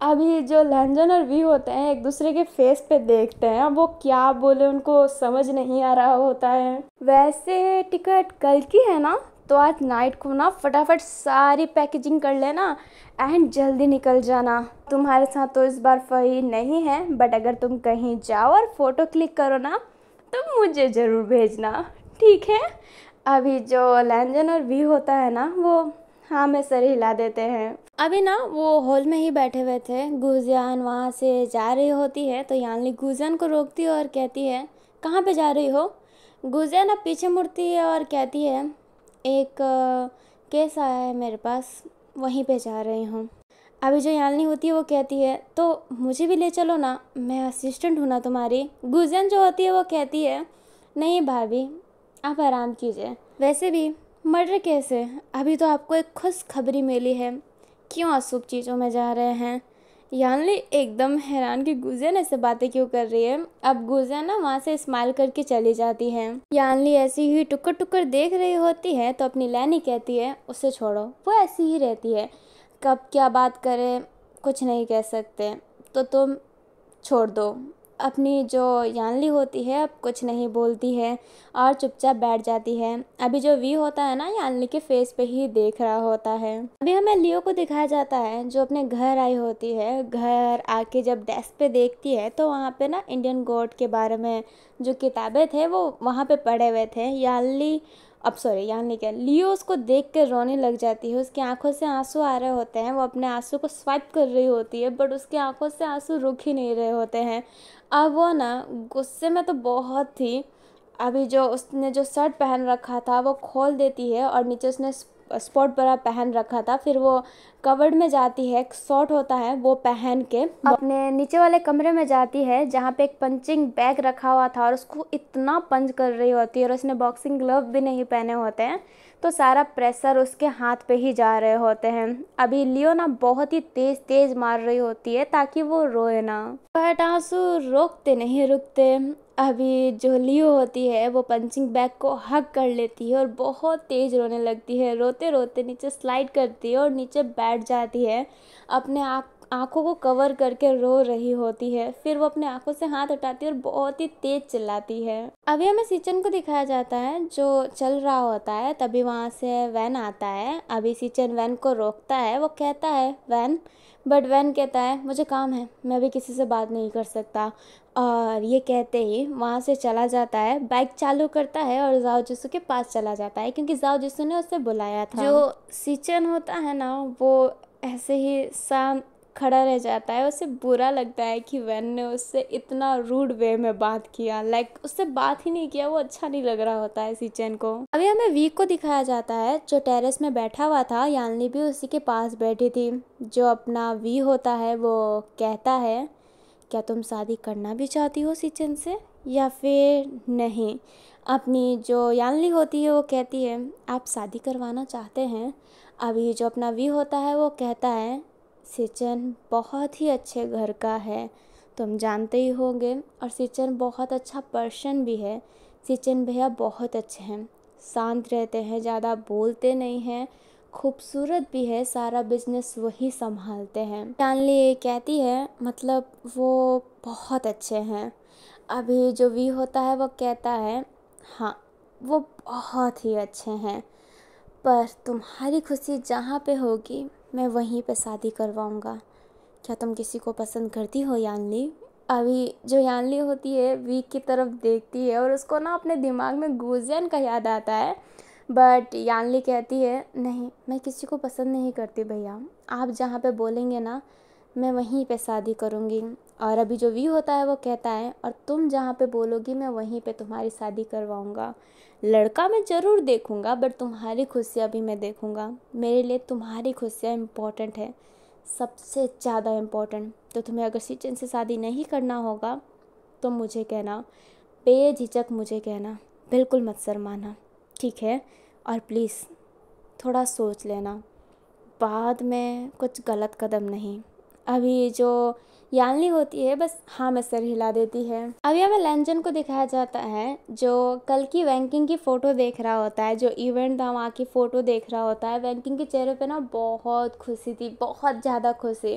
अभी जो लैंजन और वी होते हैं एक दूसरे के फेस पे देखते हैं, अब वो क्या बोले उनको समझ नहीं आ रहा होता है। वैसे टिकट कल की है ना, तो आज नाइट को ना फटाफट सारी पैकेजिंग कर लेना एंड जल्दी निकल जाना। तुम्हारे साथ तो इस बार फही नहीं है, बट अगर तुम कहीं जाओ और फोटो क्लिक करो ना तो मुझे ज़रूर भेजना, ठीक है? अभी जो लैंजन और वी होता है ना, वो हाँ में सर हिला देते हैं। अभी ना वो हॉल में ही बैठे हुए थे। गुजियान वहाँ से जा रही होती है तो यानली गुजियान को रोकती है और कहती है, कहाँ पे जा रही हो? गुजियान अब पीछे मुड़ती है और कहती है, एक केस आया है मेरे पास, वहीं पे जा रही हूँ। अभी जो यानली होती है वो कहती है, तो मुझे भी ले चलो ना, मैं असिस्टेंट हूँ ना तुम्हारी। गुजियान जो होती है वो कहती है, नहीं भाभी, आप आराम कीजिए। वैसे भी मर्डर केस है, अभी तो आपको एक खुशखबरी मिली है, क्यों अशुभ चीज़ों में जा रहे हैं? यानली एकदम हैरान कि गुजियान ऐसे बातें क्यों कर रही है। अब गुजियान ना वहाँ से स्माइल करके चली जाती है। यानली ऐसी ही टुकर टुकर देख रही होती है तो अपनी लैनी कहती है, उसे छोड़ो, वो ऐसी ही रहती है, कब क्या बात करे कुछ नहीं कह सकते, तो तुम छोड़ दो। अपनी जो यानली होती है अब कुछ नहीं बोलती है और चुपचाप बैठ जाती है। अभी जो वी होता है ना, यानली के फेस पे ही देख रहा होता है। अभी हमें लियो को दिखाया जाता है जो अपने घर आई होती है। घर आके जब डेस्क पे देखती है तो वहाँ पे ना इंडियन गॉड के बारे में जो किताबें थे वो वहाँ पे पढ़े हुए थे। यानली क्या, लियो उसको देख कर रोने लग जाती है। उसकी आंखों से आंसू आ रहे होते हैं, वो अपने आंसू को स्वाइप कर रही होती है, बट उसकी आंखों से आंसू रुक ही नहीं रहे होते हैं। अब वो ना गुस्से में तो बहुत थी। अभी जो उसने जो शर्ट पहन रखा था वो खोल देती है और नीचे उसने स्पॉट बरा पहन रखा था। फिर वो कवर्ड में जाती है, एक शॉर्ट होता है वो पहन के अपने नीचे वाले कमरे में जाती है जहाँ पे एक पंचिंग बैग रखा हुआ था और उसको इतना पंच कर रही होती है और उसने बॉक्सिंग ग्लव भी नहीं पहने होते हैं, तो सारा प्रेशर उसके हाथ पे ही जा रहे होते हैं। अभी लियो ना बहुत ही तेज तेज मार रही होती है ताकि वो रोए ना, बट आंसू रोकते नहीं रुकते। अभी जो लियो होती है वो पंचिंग बैग को हग कर लेती है और बहुत तेज रोने लगती है। रोते रोते नीचे स्लाइड करती है और नीचे बैठ जाती है, अपने आँखों को कवर करके रो रही होती है। फिर वो अपने आँखों से हाथ हटाती है और बहुत ही तेज चिल्लाती है। अभी हमें सीचन को दिखाया जाता है जो चल रहा होता है, तभी वहाँ से वैन आता है। अभी सीचन वैन को रोकता है, वो कहता है वैन, बट वैन कहता है मुझे काम है, मैं अभी किसी से बात नहीं कर सकता। और ये कहते ही वहाँ से चला जाता है, बाइक चालू करता है और जाओ जिसू के पास चला जाता है क्योंकि जाओ जिसू ने उसे बुलाया था। जो सीचन होता है ना वो ऐसे ही शांत खड़ा रह जाता है। उसे बुरा लगता है कि वैन ने उससे इतना रूड वे में बात किया, लाइक उससे बात ही नहीं किया, वो अच्छा नहीं लग रहा होता है सीचन को। अभी हमें वी को दिखाया जाता है जो टेरेस में बैठा हुआ था, यानली भी उसी के पास बैठी थी। जो अपना वी होता है वो कहता है, क्या तुम शादी करना भी चाहती हो सीचन से या फिर नहीं? अपनी जो यानली होती है वो कहती है आप शादी करवाना चाहते हैं। अभी जो अपना वी होता है वो कहता है सीचन बहुत ही अच्छे घर का है, तुम जानते ही होंगे, और सीचन बहुत अच्छा पर्सन भी है। सीचन भैया बहुत अच्छे हैं, शांत रहते हैं, ज़्यादा बोलते नहीं हैं, खूबसूरत भी है, सारा बिजनेस वही संभालते हैं। यानली कहती है मतलब वो बहुत अच्छे हैं। अभी जो वी होता है वो कहता है हाँ वो बहुत ही अच्छे हैं, पर तुम्हारी खुशी जहाँ पे होगी मैं वहीं पे शादी करवाऊँगा, क्या तुम किसी को पसंद करती हो यानली? अभी जो यानली होती है वी की तरफ देखती है और उसको ना अपने दिमाग में गुजियन का याद आता है। बट यानली कहती है नहीं, मैं किसी को पसंद नहीं करती भैया, आप जहाँ पे बोलेंगे ना मैं वहीं पे शादी करूँगी। और अभी जो वी होता है वो कहता है और तुम जहाँ पे बोलोगी मैं वहीं पे तुम्हारी शादी करवाऊँगा। लड़का मैं ज़रूर देखूँगा बट तुम्हारी खुशियाँ भी मैं देखूँगा। मेरे लिए तुम्हारी खुशियाँ इम्पोर्टेंट है, सबसे ज़्यादा इम्पोर्टेंट। तो तुम्हें अगर सचिन से शादी नहीं करना होगा तो मुझे कहना, बेझिझक मुझे कहना, बिल्कुल मत शर्माना, ठीक है? और प्लीज़ थोड़ा सोच लेना, बाद में कुछ गलत कदम नहीं। अभी जो यानली होती है बस हाँ में सर हिला देती है। अभी हमें लैंजन को दिखाया जाता है जो कल की वैंकिंग की फ़ोटो देख रहा होता है, जो इवेंट था वहाँ की फ़ोटो देख रहा होता है। वैंकिंग के चेहरे पे ना बहुत खुशी थी, बहुत ज़्यादा खुशी।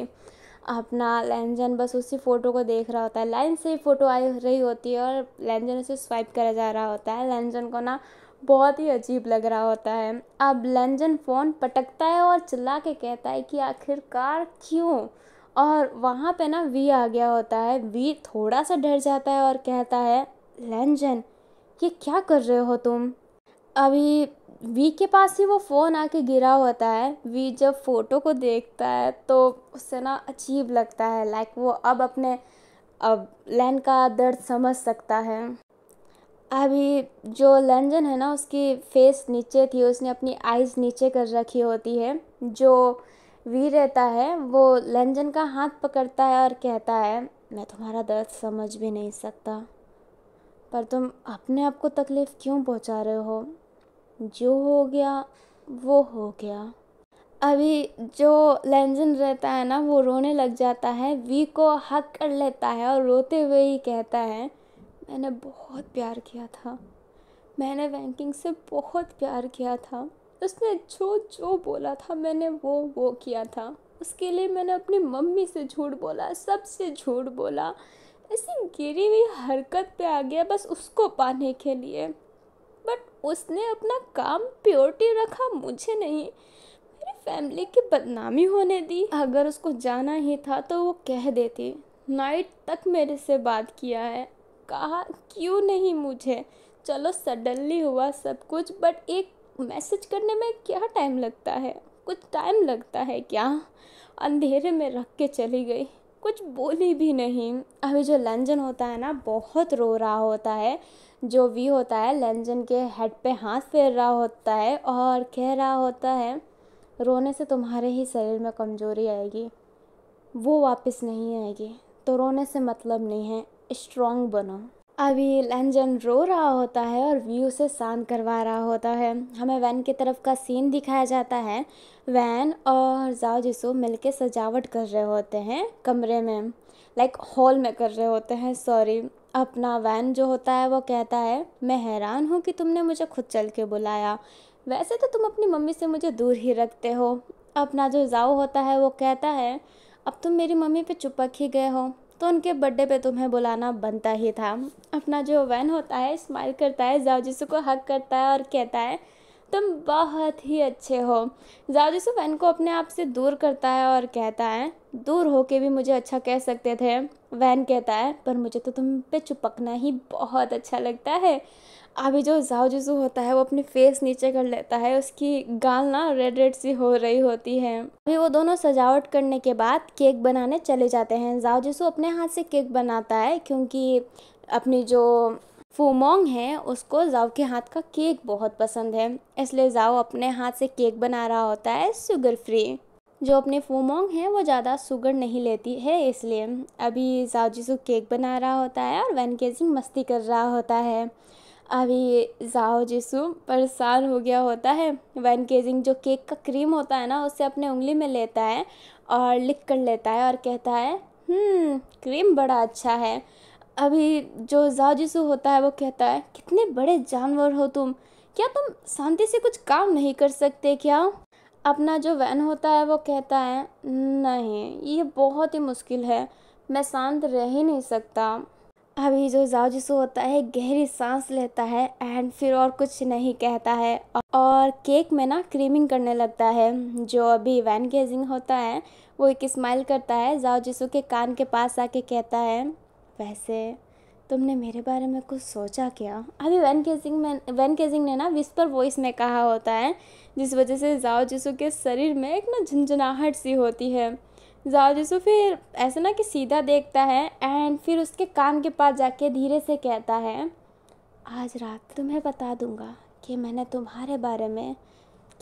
अपना लैंजन बस उसी फ़ोटो को देख रहा होता है, लाइन से ही फ़ोटो आई रही होती है और लैंजन उसे स्वाइप करा जा रहा होता है। लैंजन को ना बहुत ही अजीब लग रहा होता है। अब लैंजन फ़ोन पटकता है और चिल्ला के कहता है कि आखिरकार क्यों। और वहाँ पे ना वी आ गया होता है। वी थोड़ा सा डर जाता है और कहता है लैंजन ये क्या कर रहे हो तुम? अभी वी के पास ही वो फ़ोन आके गिरा होता है। वी जब फ़ोटो को देखता है तो उससे ना अजीब लगता है, लाइक वो अब लैन का दर्द समझ सकता है। अभी जो लैंजन है ना उसकी फेस नीचे थी, उसने अपनी आइज़ नीचे कर रखी होती है। जो वी रहता है वो लैंजन का हाथ पकड़ता है और कहता है मैं तुम्हारा दर्द समझ भी नहीं सकता, पर तुम अपने आप को तकलीफ़ क्यों पहुंचा रहे हो? जो हो गया वो हो गया। अभी जो लैंजन रहता है ना वो रोने लग जाता है, वी को हक कर लेता है और रोते हुए ही कहता है मैंने बहुत प्यार किया था, मैंने वैंकिंग से बहुत प्यार किया था। उसने जो जो बोला था मैंने वो किया था। उसके लिए मैंने अपनी मम्मी से झूठ बोला, सबसे झूठ बोला। ऐसी गिरी हुई हरकत पे आ गया बस उसको पाने के लिए। बट उसने अपना काम प्योरिटी रखा, मुझे नहीं, मेरी फैमिली की बदनामी होने दी। अगर उसको जाना ही था तो वो कह देती। नाइट तक मेरे से बात किया है, कहा क्यों नहीं मुझे। चलो सडनली हुआ सब कुछ, बट एक मैसेज करने में क्या टाइम लगता है? कुछ टाइम लगता है क्या? अंधेरे में रख के चली गई, कुछ बोली भी नहीं। अभी जो लैंजन होता है ना बहुत रो रहा होता है। जो वी होता है लैंजन के हेड पे हाथ फेर रहा होता है और कह रहा होता है रोने से तुम्हारे ही शरीर में कमज़ोरी आएगी, वो वापस नहीं आएगी, तो रोने से मतलब नहीं है, स्ट्रॉन्ग बनो। अभी लैंजन रो रहा होता है और वी उसे शांत करवा रहा होता है। हमें वैन की तरफ का सीन दिखाया जाता है। वैन और जाओ जिसो मिलके सजावट कर रहे होते हैं कमरे में, लाइक हॉल में कर रहे होते हैं, सॉरी। अपना वैन जो होता है वो कहता है मैं हैरान हूँ कि तुमने मुझे खुद चल के बुलाया, वैसे तो तुम अपनी मम्मी से मुझे दूर ही रखते हो। अपना जो जाओ होता है वो कहता है अब तुम मेरी मम्मी पे चिपक ही गए हो तो उनके बर्थडे पे तुम्हें बुलाना बनता ही था। अपना जो वैन होता है स्माइल करता है, जाओ जिसू को हक करता है और कहता है तुम बहुत ही अच्छे हो। जाओ जिसू वैन को अपने आप से दूर करता है और कहता है दूर होके भी मुझे अच्छा कह सकते थे। वैन कहता है पर मुझे तो तुम पे चिपकना ही बहुत अच्छा लगता है। अभी जो जाओ जिसू होता है वो अपनी फेस नीचे कर लेता है, उसकी गाल ना रेड रेड सी हो रही होती है। अभी वो दोनों सजावट करने के बाद केक बनाने चले जाते हैं। जाओ जिसू अपने हाथ से केक बनाता है क्योंकि अपनी जो फूमोंग है उसको जाओ के हाथ का केक बहुत पसंद है, इसलिए जाओ अपने हाथ से केक बना रहा होता है शुगर फ्री। जो अपनी फूमोंग है वो ज़्यादा शुगर नहीं लेती है, इसलिए अभी जाओ जिसू केक बना रहा होता है और वैन केजिंग मस्ती कर रहा होता है। अभी जाओ जिसू परेशान हो गया होता है। वैन केजिंग जो केक का क्रीम होता है ना उसे अपने उंगली में लेता है और लिक कर लेता है और कहता है क्रीम बड़ा अच्छा है। अभी जो जाओ जिसू होता है वो कहता है कितने बड़े जानवर हो तुम, क्या तुम शांति से कुछ काम नहीं कर सकते क्या? अपना जो वैन होता है वो कहता है नहीं, ये बहुत ही मुश्किल है, मैं शांत रह ही नहीं सकता। अभी जो जाओ जिसो होता है गहरी सांस लेता है एंड फिर और कुछ नहीं कहता है और केक में ना क्रीमिंग करने लगता है। जो अभी वैन गेजिंग होता है वो एक स्माइल करता है, जाओ जिसो के कान के पास आके कहता है, वैसे तुमने मेरे बारे में कुछ सोचा क्या? अभी वैन गेजिंग ने ना विस्पर वॉइस में कहा होता है, जिस वजह से जाओ जिसो के शरीर में एक ना झंझनाहट सी होती है। जाओ जिसो फिर ऐसा ना कि सीधा देखता है एंड फिर उसके कान के पास जाके धीरे से कहता है, आज रात तुम्हें बता दूंगा कि मैंने तुम्हारे बारे में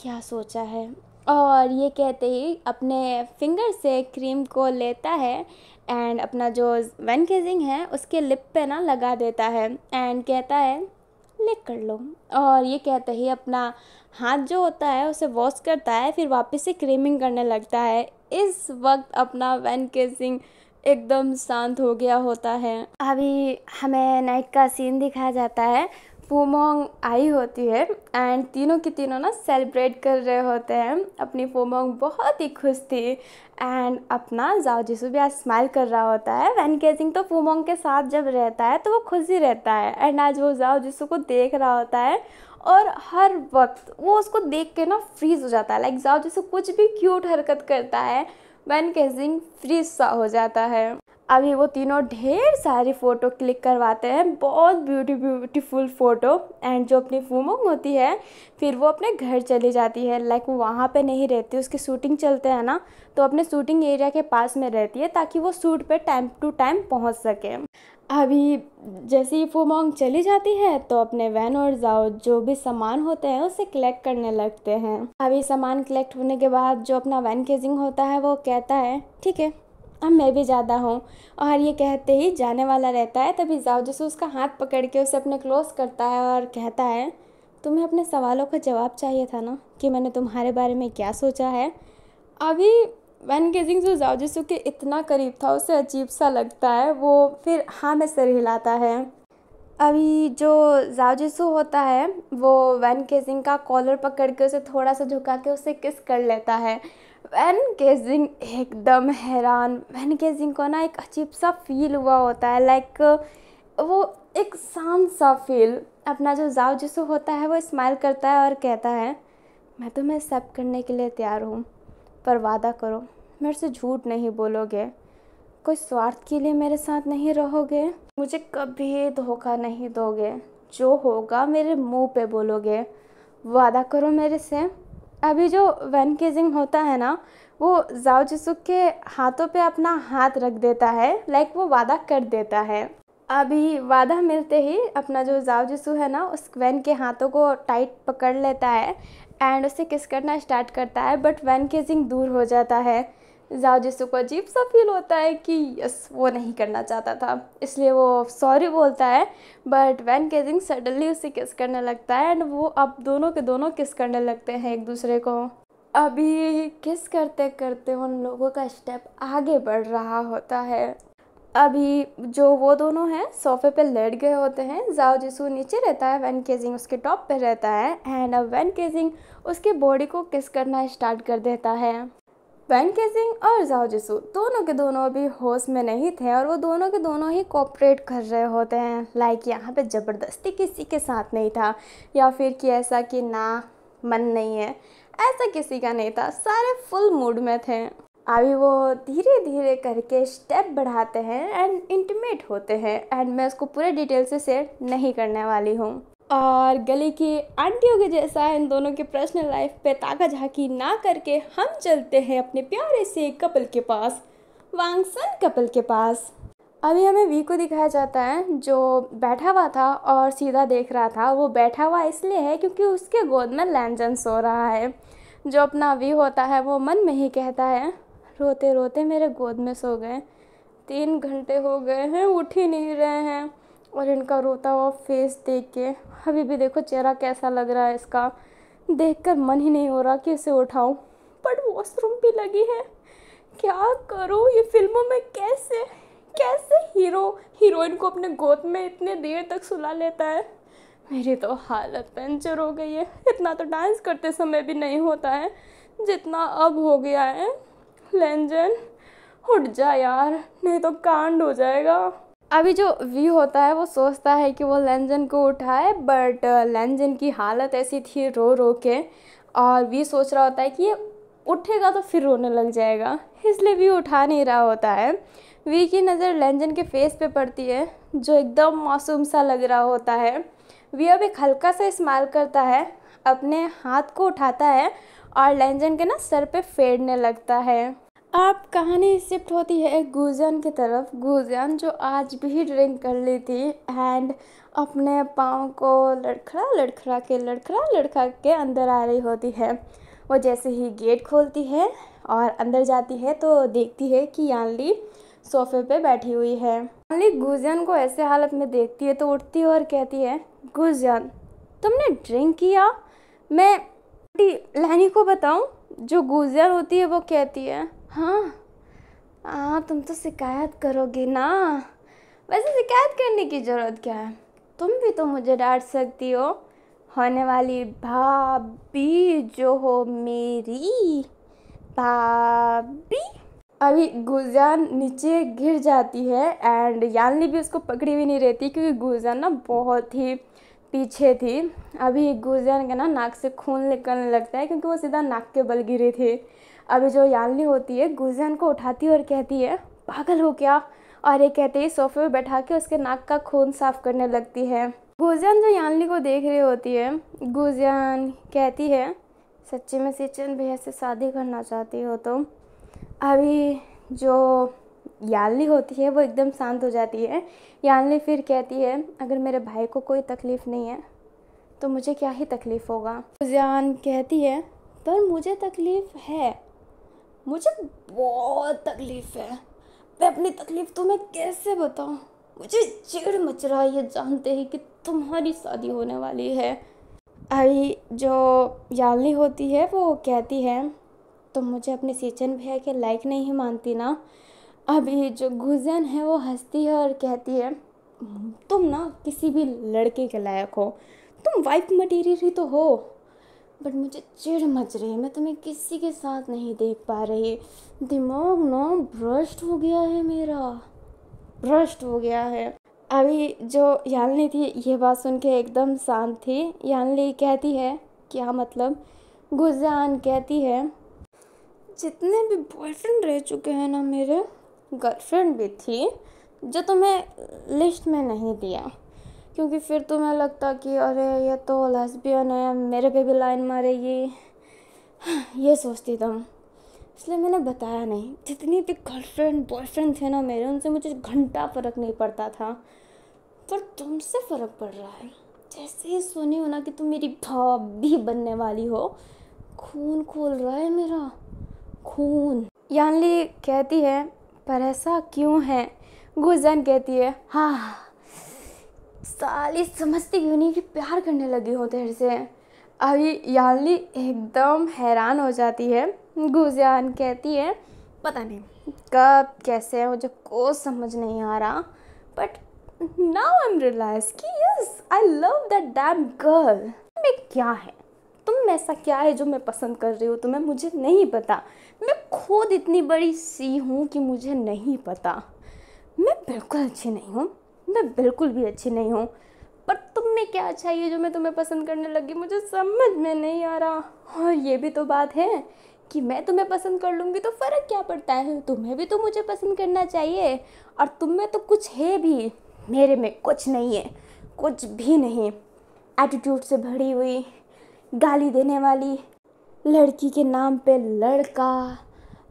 क्या सोचा है। और ये कहते ही अपने फिंगर से क्रीम को लेता है एंड अपना जो वैन गेजिंग है उसके लिप पे ना लगा देता है एंड कहता है, लिक कर लो। और ये कहते ही अपना हाथ जो होता है उसे वॉश करता है, फिर वापस से क्रीमिंग करने लगता है। इस वक्त अपना वैन गेजिंग एकदम शांत हो गया होता है। अभी हमें नाइट का सीन दिखाया जाता है। फूमोंग आई होती है एंड तीनों की तीनों ना सेलिब्रेट कर रहे होते हैं। अपनी फूमोंग बहुत ही खुश थी एंड अपना जाओ जिसु भी आज स्माइल कर रहा होता है। वैन गेजिंग तो फूमोंग के साथ जब रहता है तो वो खुश ही रहता है एंड आज वो जाओ जिसु को देख रहा होता है और हर वक्त वो उसको देख के ना फ्रीज हो जाता है। लाइक जाओ जिसु कुछ भी क्यूट हरकत करता है वैन गेजिंग फ्रीज सा हो जाता है। अभी वो तीनों ढेर सारी फ़ोटो क्लिक करवाते हैं, बहुत ब्यूटीफुल फ़ोटो एंड जो अपनी फूमोंग होती है फिर वो अपने घर चली जाती है। लाइक वो वहाँ पे नहीं रहती, उसकी शूटिंग चलते हैं ना तो अपने शूटिंग एरिया के पास में रहती है ताकि वो शूट पे टाइम टू टाइम पहुँच सके। अभी जैसे ही फूमोंग चली जाती है तो अपने वैन और जाओ जो भी सामान होते हैं उसे कलेक्ट करने लगते हैं। अभी सामान कलेक्ट होने के बाद जो अपना वैन गेजिंग होता है वो कहता है, ठीक है अब मैं भी ज़्यादा हूँ। और ये कहते ही जाने वाला रहता है, तभी जाओ जिसो उसका हाथ पकड़ के उसे अपने क्लोज करता है और कहता है, तुम्हें अपने सवालों का जवाब चाहिए था ना कि मैंने तुम्हारे बारे में क्या सोचा है। अभी वैन गेजिंग जो जाओ जिसो के इतना करीब था उसे अजीब सा लगता है, वो फिर हाँ में सिर हिलाता है। अभी जो जाओ जिसो होता है वो वैन गेजिंग का कॉलर पकड़ के उसे थोड़ा सा झुका के उसे किस कर लेता है। वैन गेजिंग एकदम हैरान, वैन गेजिंग को ना एक अजीब सा फील हुआ होता है, लाइक वो एक शांत सा फील। अपना जो जाओ जिसो होता है वो स्माइल करता है और कहता है, मैं तुम्हें सब करने के लिए तैयार हूँ, पर वादा करो मेरे से झूठ नहीं बोलोगे, कोई स्वार्थ के लिए मेरे साथ नहीं रहोगे, मुझे कभी धोखा नहीं दोगे, जो होगा मेरे मुंह पे बोलोगे, वादा करो मेरे से। अभी जो वैन गेजिंग होता है ना वो जाओ जिसु के हाथों पे अपना हाथ रख देता है, लाइक वो वादा कर देता है। अभी वादा मिलते ही अपना जो जाओ जिसु है ना उस वैन के हाथों को टाइट पकड़ लेता है एंड उसे किस करना स्टार्ट करता है, बट वैन गेजिंग दूर हो जाता है। जाओ जिसु को अजीब सा फील होता है कि यस वो नहीं करना चाहता था, इसलिए वो सॉरी बोलता है, बट वैन गेजिंग सडनली उसे किस करने लगता है एंड वो अब दोनों के दोनों किस करने लगते हैं एक दूसरे को। अभी किस करते करते उन लोगों का स्टेप आगे बढ़ रहा होता है। अभी जो वो दोनों हैं सोफे पे लेट गए होते हैं, जाओ जिसु नीचे रहता है, वैन गेजिंग उसके टॉप पे रहता है एंड अब वैन गेजिंग उसकी बॉडी को किस करना स्टार्ट कर देता है। वैन गेजिंग और जाओ जिसु दोनों के दोनों अभी होश में नहीं थे और वो दोनों के दोनों ही कोऑपरेट कर रहे होते हैं। लाइक यहाँ पे ज़बरदस्ती किसी के साथ नहीं था या फिर कि ऐसा कि ना मन नहीं है, ऐसा किसी का नहीं था, सारे फुल मूड में थे। अभी वो धीरे धीरे करके स्टेप बढ़ाते हैं एंड इंटीमेट होते हैं एंड मैं उसको पूरे डिटेल से शेयर नहीं करने वाली हूँ। और गली की आंटियों के जैसा इन दोनों के पर्सनल लाइफ पे ताका झाकी ना करके हम चलते हैं अपने प्यारे से कपल के पास, वांगसन कपल के पास। अभी हमें वी को दिखाया जाता है जो बैठा हुआ था और सीधा देख रहा था। वो बैठा हुआ इसलिए है क्योंकि उसके गोद में लैंजन सो रहा है। जो अपना वी होता है वो मन में ही कहता है, रोते रोते मेरे गोद में सो गए, 3 घंटे हो गए हैं उठ ही नहीं रहे हैं। और इनका रोता हुआ फेस देख के अभी भी देखो चेहरा कैसा लग रहा है इसका, देखकर मन ही नहीं हो रहा कि इसे उठाऊं, बट वॉशरूम भी लगी है, क्या करूं। ये फिल्मों में कैसे कैसे हीरो हीरोइन को अपने गोद में इतने देर तक सुला लेता है। मेरी तो हालत पंचर हो गई है। इतना तो डांस करते समय भी नहीं होता है जितना अब हो गया है। लैंजन उठ जा यार, नहीं तो कांड हो जाएगा। अभी जो वी होता है वो सोचता है कि वो लैंजन को उठाए, बट लैंजन की हालत ऐसी थी रो रो के, और वी सोच रहा होता है कि ये उठेगा तो फिर रोने लग जाएगा, इसलिए वी उठा नहीं रहा होता है। वी की नज़र लैंजन के फेस पे पड़ती है जो एकदम मासूम सा लग रहा होता है। वी अब एक हल्का सा स्माइल करता है, अपने हाथ को उठाता है और लैंजन के ना सर पे फेरने लगता है। अब कहानी शिफ्ट होती है गुजियान की तरफ। गुजियान जो आज भी ड्रिंक कर ली थी एंड अपने पाँव को लड़खड़ा के अंदर आ रही होती है। वो जैसे ही गेट खोलती है और अंदर जाती है तो देखती है कि यानली सोफे पे बैठी हुई है। यानली गुजियान को ऐसे हालत में देखती है तो उठती है और कहती है, गुजियान तुमने ड्रिंक किया? मैं लैनी को बताऊं? जो गुजियान होती है वो कहती है, हाँ तुम तो शिकायत करोगी ना। वैसे शिकायत करने की ज़रूरत क्या है, तुम भी तो मुझे डांट सकती हो, होने वाली भाभी जो हो मेरी भाभी। अभी गुजियान नीचे गिर जाती है एंड यानली भी उसको पकड़ी हुई नहीं रहती क्योंकि गुजियान ना बहुत ही पीछे थी। अभी गुजियान के ना नाक से खून निकलने लगता है क्योंकि वो सीधा नाक के बल गिरी थी। अभी जो यानली होती है गुजियान को उठाती है और कहती है, पागल हो क्या? और ये कहते ही सोफे पे बैठा के उसके नाक का खून साफ करने लगती है। गुजियान जो यानली को देख रही होती है, गुजियान कहती है, सच्ची में सिचन भैया से शादी करना चाहती हो तुम? अभी जो यानली होती है वो एकदम शांत हो जाती है। यानली फिर कहती है, अगर मेरे भाई को कोई तकलीफ़ नहीं है तो मुझे क्या ही तकलीफ़ होगा। गुजियान कहती है, पर मुझे तकलीफ़ है, मुझे बहुत तकलीफ़ है। मैं अपनी तकलीफ़ तुम्हें कैसे बताऊं? मुझे चिढ़ मच रहा है ये जानते ही कि तुम्हारी शादी होने वाली है। अभी जो यानली होती है वो कहती है, तुम मुझे अपने सिचन भैया के लायक नहीं मानती ना। अभी जो गुजियान है वो हंसती है और कहती है, तुम ना किसी भी लड़के के लायक हो, तुम वाइफ मटेरियल ही तो हो, बट मुझे चिढ़ मच रही है, मैं तुम्हें किसी के साथ नहीं देख पा रही। दिमाग ना भ्रष्ट हो गया है मेरा, भ्रष्ट हो गया है। अभी जो यानली थी ये बात सुन के एकदम शांत थी। यानली कहती है, क्या मतलब? गुजियान कहती है, जितने भी बॉयफ्रेंड रह चुके हैं ना मेरे, गर्लफ्रेंड भी थी जो तुम्हें लिस्ट में नहीं दिया क्योंकि फिर तुम्हें लगता कि अरे ये तो लेस्बियन है, मेरे पे भी लाइन मारेगी, ये सोचती तुम, इसलिए मैंने बताया नहीं। जितनी भी गर्लफ्रेंड बॉयफ्रेंड थे ना मेरे, उनसे मुझे घंटा फ़र्क नहीं पड़ता था, पर तुमसे फ़र्क पड़ रहा है। जैसे ही सुनी हो ना कि तुम मेरी भाभी बनने वाली हो, खून खोल रहा है मेरा खून। यानली कहती है, पर ऐसा क्यों है? गुजियान कहती है, हाँ साली समझती क्यों नहीं कि प्यार करने लगी हो तेरे से। अभी यानली एकदम हैरान हो जाती है। गुजियान कहती है, पता नहीं कब कैसे मुझे कुछ समझ नहीं आ रहा, but now I am realise कि yes I love that damn girl. में क्या है, तुम में ऐसा क्या है जो मैं पसंद कर रही हूँ तुम्हें, मुझे नहीं पता। मैं खुद इतनी बड़ी सी हूँ कि मुझे नहीं पता। मैं बिल्कुल अच्छी नहीं हूँ, मैं बिल्कुल भी अच्छी नहीं हूँ, पर तुम में क्या चाहिए जो मैं तुम्हें पसंद करने लगी, मुझे समझ में नहीं आ रहा। और ये भी तो बात है कि मैं तुम्हें पसंद कर लूँगी तो फ़र्क क्या पड़ता है, तुम्हें भी तो मुझे पसंद करना चाहिए। और तुम में तो कुछ है भी, मेरे में कुछ नहीं है, कुछ भी नहीं। एटीट्यूड से भरी हुई, गाली देने वाली, लड़की के नाम पे लड़का,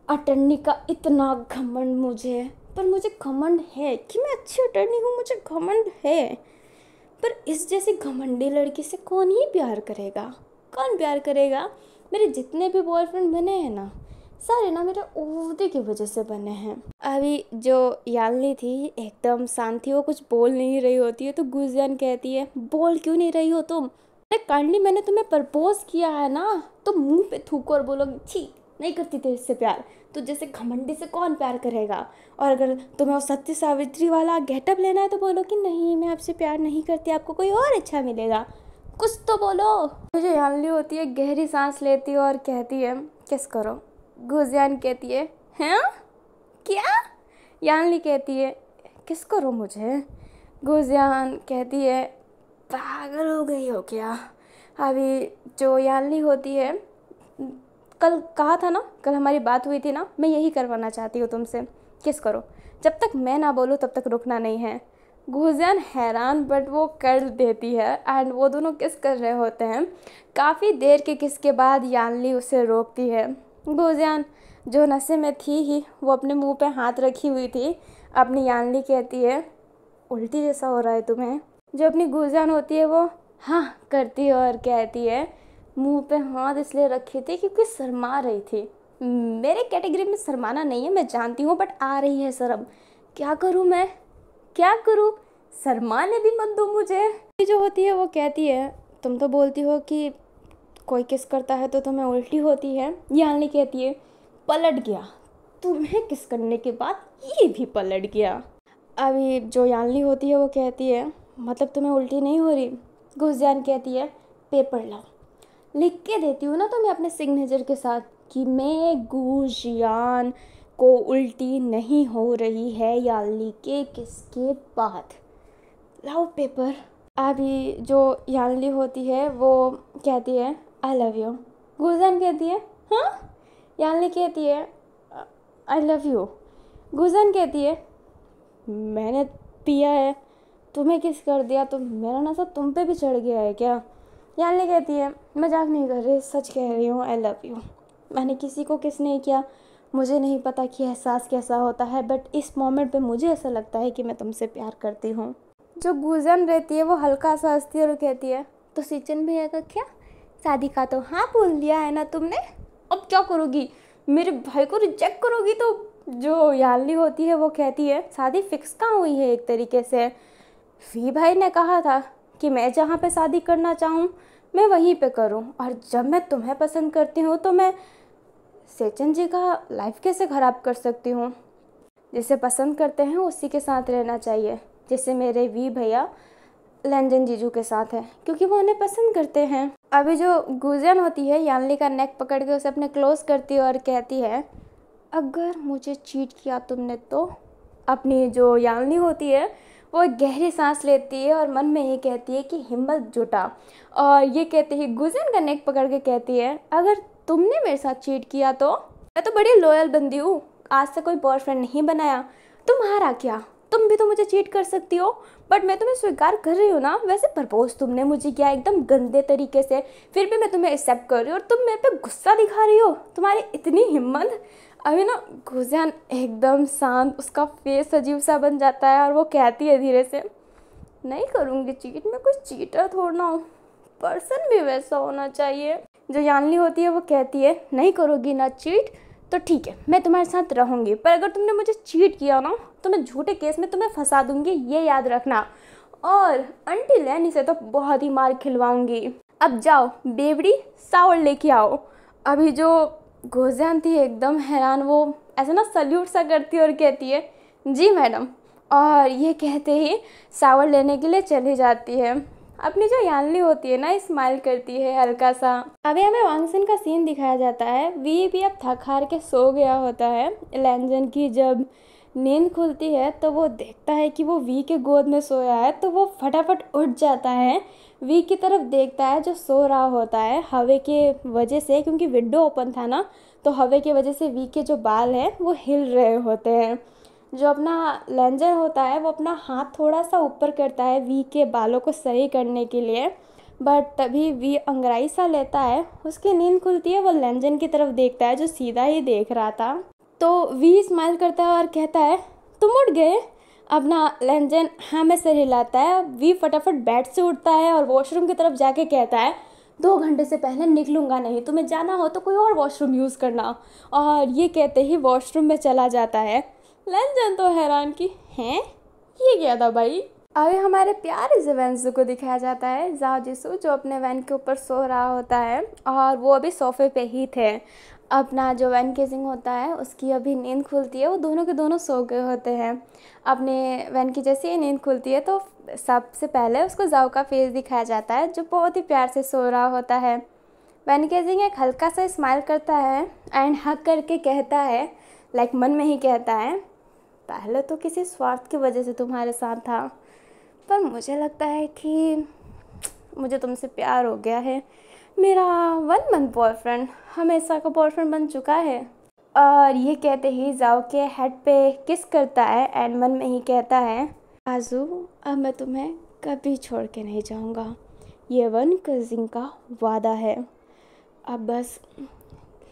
अटर्नी का इतना घमंड मुझे। पर मुझे घमंड है कि मैं अच्छी अटर्नी हूँ, मुझे घमंड है। पर इस जैसी घमंडी लड़की से कौन ही प्यार करेगा, कौन प्यार करेगा? मेरे जितने भी बॉयफ्रेंड बने हैं ना, सारे ना मेरे ओहदे की वजह से बने हैं। अभी जो यानली थी एकदम शांत थी, वो कुछ बोल नहीं रही होती है तो गुजियान कहती है, बोल क्यों नहीं रही हो तुम? अरे काइंडली मैंने तुम्हें प्रपोज किया है ना, तो मुंह पे थूको और बोलोगी छी नहीं करती थी इससे प्यार, तो जैसे घमंडी से कौन प्यार करेगा? और अगर तुम्हें वो सत्य सावित्री वाला गेटअप लेना है तो बोलो कि नहीं मैं आपसे प्यार नहीं करती, आपको कोई और अच्छा मिलेगा, कुछ तो बोलो। मुझे यानली होती है गहरी सांस लेती है और कहती है, किस करो। गुजियान कहती है, हैं क्या? यानली कहती है, किस करो मुझे। गुजियान कहती है पागल हो गई हो क्या। अभी जो यानली होती है, कल कहा था ना, कल हमारी बात हुई थी ना, मैं यही करवाना चाहती हूँ तुमसे, किस करो। जब तक मैं ना बोलूँ तब तक रुकना नहीं है। गुजियान हैरान बट वो कर देती है एंड वो दोनों किस कर रहे होते हैं। काफ़ी देर के किस के बाद यानली उसे रोकती है। गुजियान जो नशे में थी ही, वो अपने मुंह पे हाथ रखी हुई थी। अपनी यानली कहती है उल्टी जैसा हो रहा है तुम्हें। जो अपनी गुजियान होती है वो हाँ करती है और कहती है मुंह पे हाथ इसलिए रखी थी क्योंकि शर्मा रही थी। मेरे कैटेगरी में शर्माना नहीं है, मैं जानती हूँ, बट आ रही है शर्म। क्या करूँ मैं, क्या करूँ, शर्माने भी मत दो मुझे। जो होती है वो कहती है तुम तो बोलती हो कि कोई किस करता है तो तुम्हें उल्टी होती है। यानली कहती है पलट गया, तुम्हें किस करने के बाद ये भी पलट गया। अभी जो यानली होती है वो कहती है मतलब तुम्हें उल्टी नहीं हो रही। गुजियान कहती है पेपर लाओ, लिख के देती हूँ ना तुम्हें अपने सिग्नेचर के साथ कि मैं गुजियान को उल्टी नहीं हो रही है यानली के किसके बाद। लाओ पेपर। अभी जो यानली होती है वो कहती है आई लव यू। गुजियान कहती है हाँ। यानली कहती है आई लव यू। गुजियान कहती है मैंने पिया है, तुम्हें किस कर दिया, तो मेरा नशा तुम पे भी चढ़ गया है क्या। यानली कहती है मजाक नहीं कर रही, सच कह रही हूँ, आई लव यू। मैंने किसी को किस नहीं किया, मुझे नहीं पता कि एहसास कैसा होता है, बट इस मोमेंट पे मुझे ऐसा लगता है कि मैं तुमसे प्यार करती हूँ। जो गुजियान रहती है वो हल्का सा हंसती है और कहती है तो सिचन भैया का क्या, शादी का तो हाँ बोल दिया है ना तुमने, अब क्या करोगी, मेरे भाई को रिजेक्ट करोगी। तो जो यानली होती है वो कहती है शादी फिक्स कहाँ हुई है, एक तरीके से वी भाई ने कहा था कि मैं जहाँ पे शादी करना चाहूँ मैं वहीं पे करूँ, और जब मैं तुम्हें पसंद करती हूँ तो मैं सेचन जी का लाइफ कैसे ख़राब कर सकती हूँ। जिसे पसंद करते हैं उसी के साथ रहना चाहिए, जैसे मेरे वी भैया लंजन जीजू के साथ है, क्योंकि वो उन्हें पसंद करते हैं। अभी जो गुजियान होती है यानली का नेक पकड़ के उसे अपने क्लोज करती है और कहती है अगर मुझे चीट किया तुमने तो। अपनी जो यानली होती है वो एक गहरी सांस लेती है और मन में ये कहती है कि हिम्मत जुटा, और ये कहते ही गुजियान का नेक पकड़ के कहती है अगर तुमने मेरे साथ चीट किया तो मैं तो बड़ी लॉयल बंदी हूँ, आज से कोई बॉयफ्रेंड नहीं बनाया, तुम्हारा क्या, तुम भी तो मुझे चीट कर सकती हो, बट मैं तुम्हें स्वीकार कर रही हूँ ना। वैसे प्रपोज तुमने मुझे किया एकदम गंदे तरीके से, फिर भी मैं तुम्हें एक्सेप्ट कर रही हूँ और तुम मेरे पे गुस्सा दिखा रही हो, तुम्हारी इतनी हिम्मत। अभी ना गुजियान एकदम शांत, उसका फेस अजीब सा बन जाता है और वो कहती है धीरे से नहीं करूँगी चीट, मैं कुछ चीटर थोड़ा ना हूँ, पर्सन भी वैसा होना चाहिए। जो यानली होती है वो कहती है नहीं करोगी ना चीट तो ठीक है मैं तुम्हारे साथ रहूँगी, पर अगर तुमने मुझे चीट किया ना तो मैं झूठे केस में तुम्हें फंसा दूँगी, ये याद रखना, और आंटी लैनी से तो बहुत ही मार खिलवाऊँगी। अब जाओ बेबड़ी सावल लेके आओ। अभी जो गुजियान थी एकदम हैरान, वो ऐसा ना सल्यूट सा करती है और कहती है जी मैडम, और ये कहते ही सावल लेने के लिए चली जाती है। अपनी जो यानली होती है ना स्माइल करती है हल्का सा। अभी हमें वांगसन का सीन दिखाया जाता है, वी भी अब थक हार के सो गया होता है। लैंजन की जब नींद खुलती है तो वो देखता है कि वो वी के गोद में सोया है, तो वो फटाफट उठ जाता है, वी की तरफ देखता है जो सो रहा होता है। हवा के वजह से, क्योंकि विंडो ओपन था ना, तो हवा की वजह से वी के जो बाल हैं वो हिल रहे होते हैं। जो अपना लैंजर होता है वो अपना हाथ थोड़ा सा ऊपर करता है वी के बालों को सही करने के लिए, बट तभी वी अंगड़ाई सा लेता है, उसकी नींद खुलती है, वो लैंजन की तरफ देखता है जो सीधा ही देख रहा था। तो वी स्माइल करता है और कहता है तुम उठ गए। अपना लैंजन हाँ में सर हिलाता है। वी फटाफट बेड से उठता है और वॉशरूम की तरफ जाके कहता है 2 घंटे से पहले निकलूँगा नहीं, तुम्हें जाना हो तो कोई और वॉशरूम यूज़ करना, और ये कहते ही वॉशरूम में चला जाता है। लैंजन तो हैरान कि हैं ये क्या था भाई। अभी हमारे प्यारे से वैंसू को दिखाया जाता है, जाओ जिसू जो अपने वैन के ऊपर सो रहा होता है, और वो अभी सोफे पे ही थे। अपना जो वैन केसिंग होता है उसकी अभी नींद खुलती है, वो दोनों के दोनों सो गए होते हैं। अपने वैन की जैसे ही नींद खुलती है तो सबसे पहले उसको जाओ का फेस दिखाया जाता है जो बहुत ही प्यार से सो रहा होता है। वैन केसिंग एक हल्का सा स्माइल करता है एंड हक करके कहता है, लाइक मन में ही कहता है पहले तो किसी स्वार्थ की वजह से तुम्हारे साथ था, पर मुझे लगता है कि मुझे तुमसे प्यार हो गया है। मेरा 1 मंथ बॉयफ्रेंड हमेशा का बॉयफ्रेंड बन चुका है। और ये कहते ही जाओ के हेड पे किस करता है एंड मन में ही कहता है, आजू अब मैं तुम्हें कभी छोड़ के नहीं जाऊँगा, ये 1 कज़िन का वादा है। अब बस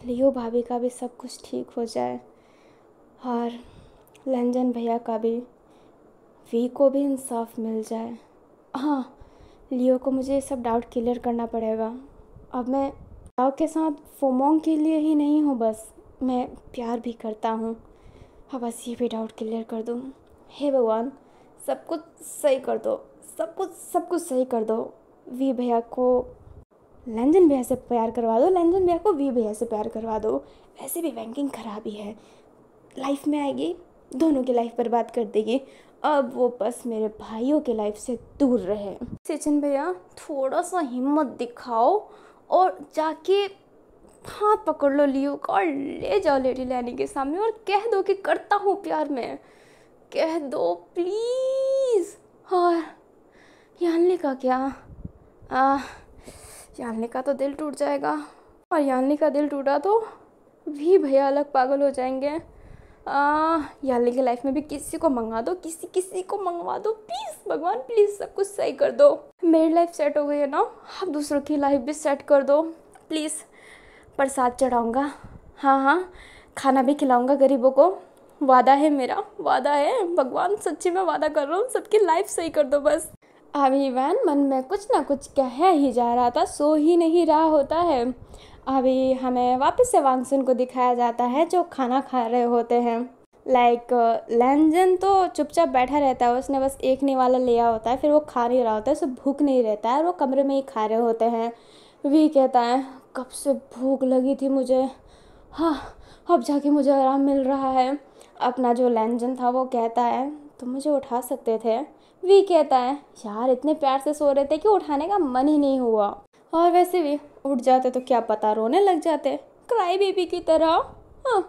लियो भाभी का भी सब कुछ ठीक हो जाए और लंजन भैया का भी, वी को भी इंसाफ मिल जाए। हाँ, लियो को मुझे ये सब डाउट क्लियर करना पड़ेगा। अब मैं जाओ के साथ फोमोंग के लिए ही नहीं हूँ, बस मैं प्यार भी करता हूँ। हाँ, बस ये भी डाउट क्लियर कर दूँ। हे भगवान, सब कुछ सही कर दो, सब कुछ सही कर दो। वी भैया को लंजन भैया से प्यार करवा दो, लंजन भैया को वी भैया से प्यार करवा दो। वैसे भी रैंकिंग खराब ही है, लाइफ में आएगी दोनों की लाइफ बर्बाद कर देगी। अब वो बस मेरे भाइयों के लाइफ से दूर रहे। सचिन भैया थोड़ा सा हिम्मत दिखाओ और जाके हाथ पकड़ लो लियो का और ले जाओ लेडी लैनी के सामने और कह दो कि करता हूँ प्यार में, कह दो प्लीज़। और यान्नी का क्या, यान्नी का तो दिल टूट जाएगा और यान्नी का दिल टूटा तो भी भैया अलग पागल हो जाएंगे। यान्नी की लाइफ में भी किसी को मंगा दो, किसी को मंगवा दो प्लीज़, भगवान प्लीज़ सब कुछ सही कर दो। मेरी लाइफ सेट हो गई है ना, आप दूसरों की लाइफ भी सेट कर दो प्लीज़। प्रसाद चढ़ाऊँगा, हाँ, खाना भी खिलाऊँगा गरीबों को, वादा है मेरा, वादा है भगवान, सच्ची में वादा कर रहा हूँ, सबकी लाइफ सही कर दो बस। अभी वैन मन में कुछ ना कुछ कह ही जा रहा था, सो ही नहीं रहा होता है। अभी हमें वापस से वांगसुन को दिखाया जाता है जो खाना खा रहे होते हैं। लाइक लंजन तो चुपचाप बैठा रहता है, उसने बस एक निवाला लिया होता है, फिर वो खा नहीं रहा होता है, उसे भूख नहीं रहता है और वो कमरे में ही खा रहे होते हैं। वी कहता है कब से भूख लगी थी मुझे, हाँ अब जाके मुझे आराम मिल रहा है। अपना जो लंजन था वो कहता है तुम मुझे उठा सकते थे। वी कहता है यार इतने प्यार से सो रहे थे कि उठाने का मन ही नहीं हुआ, और वैसे भी उठ जाते तो क्या पता रोने लग जाते, क्राई बेबी की तरह। हाँ,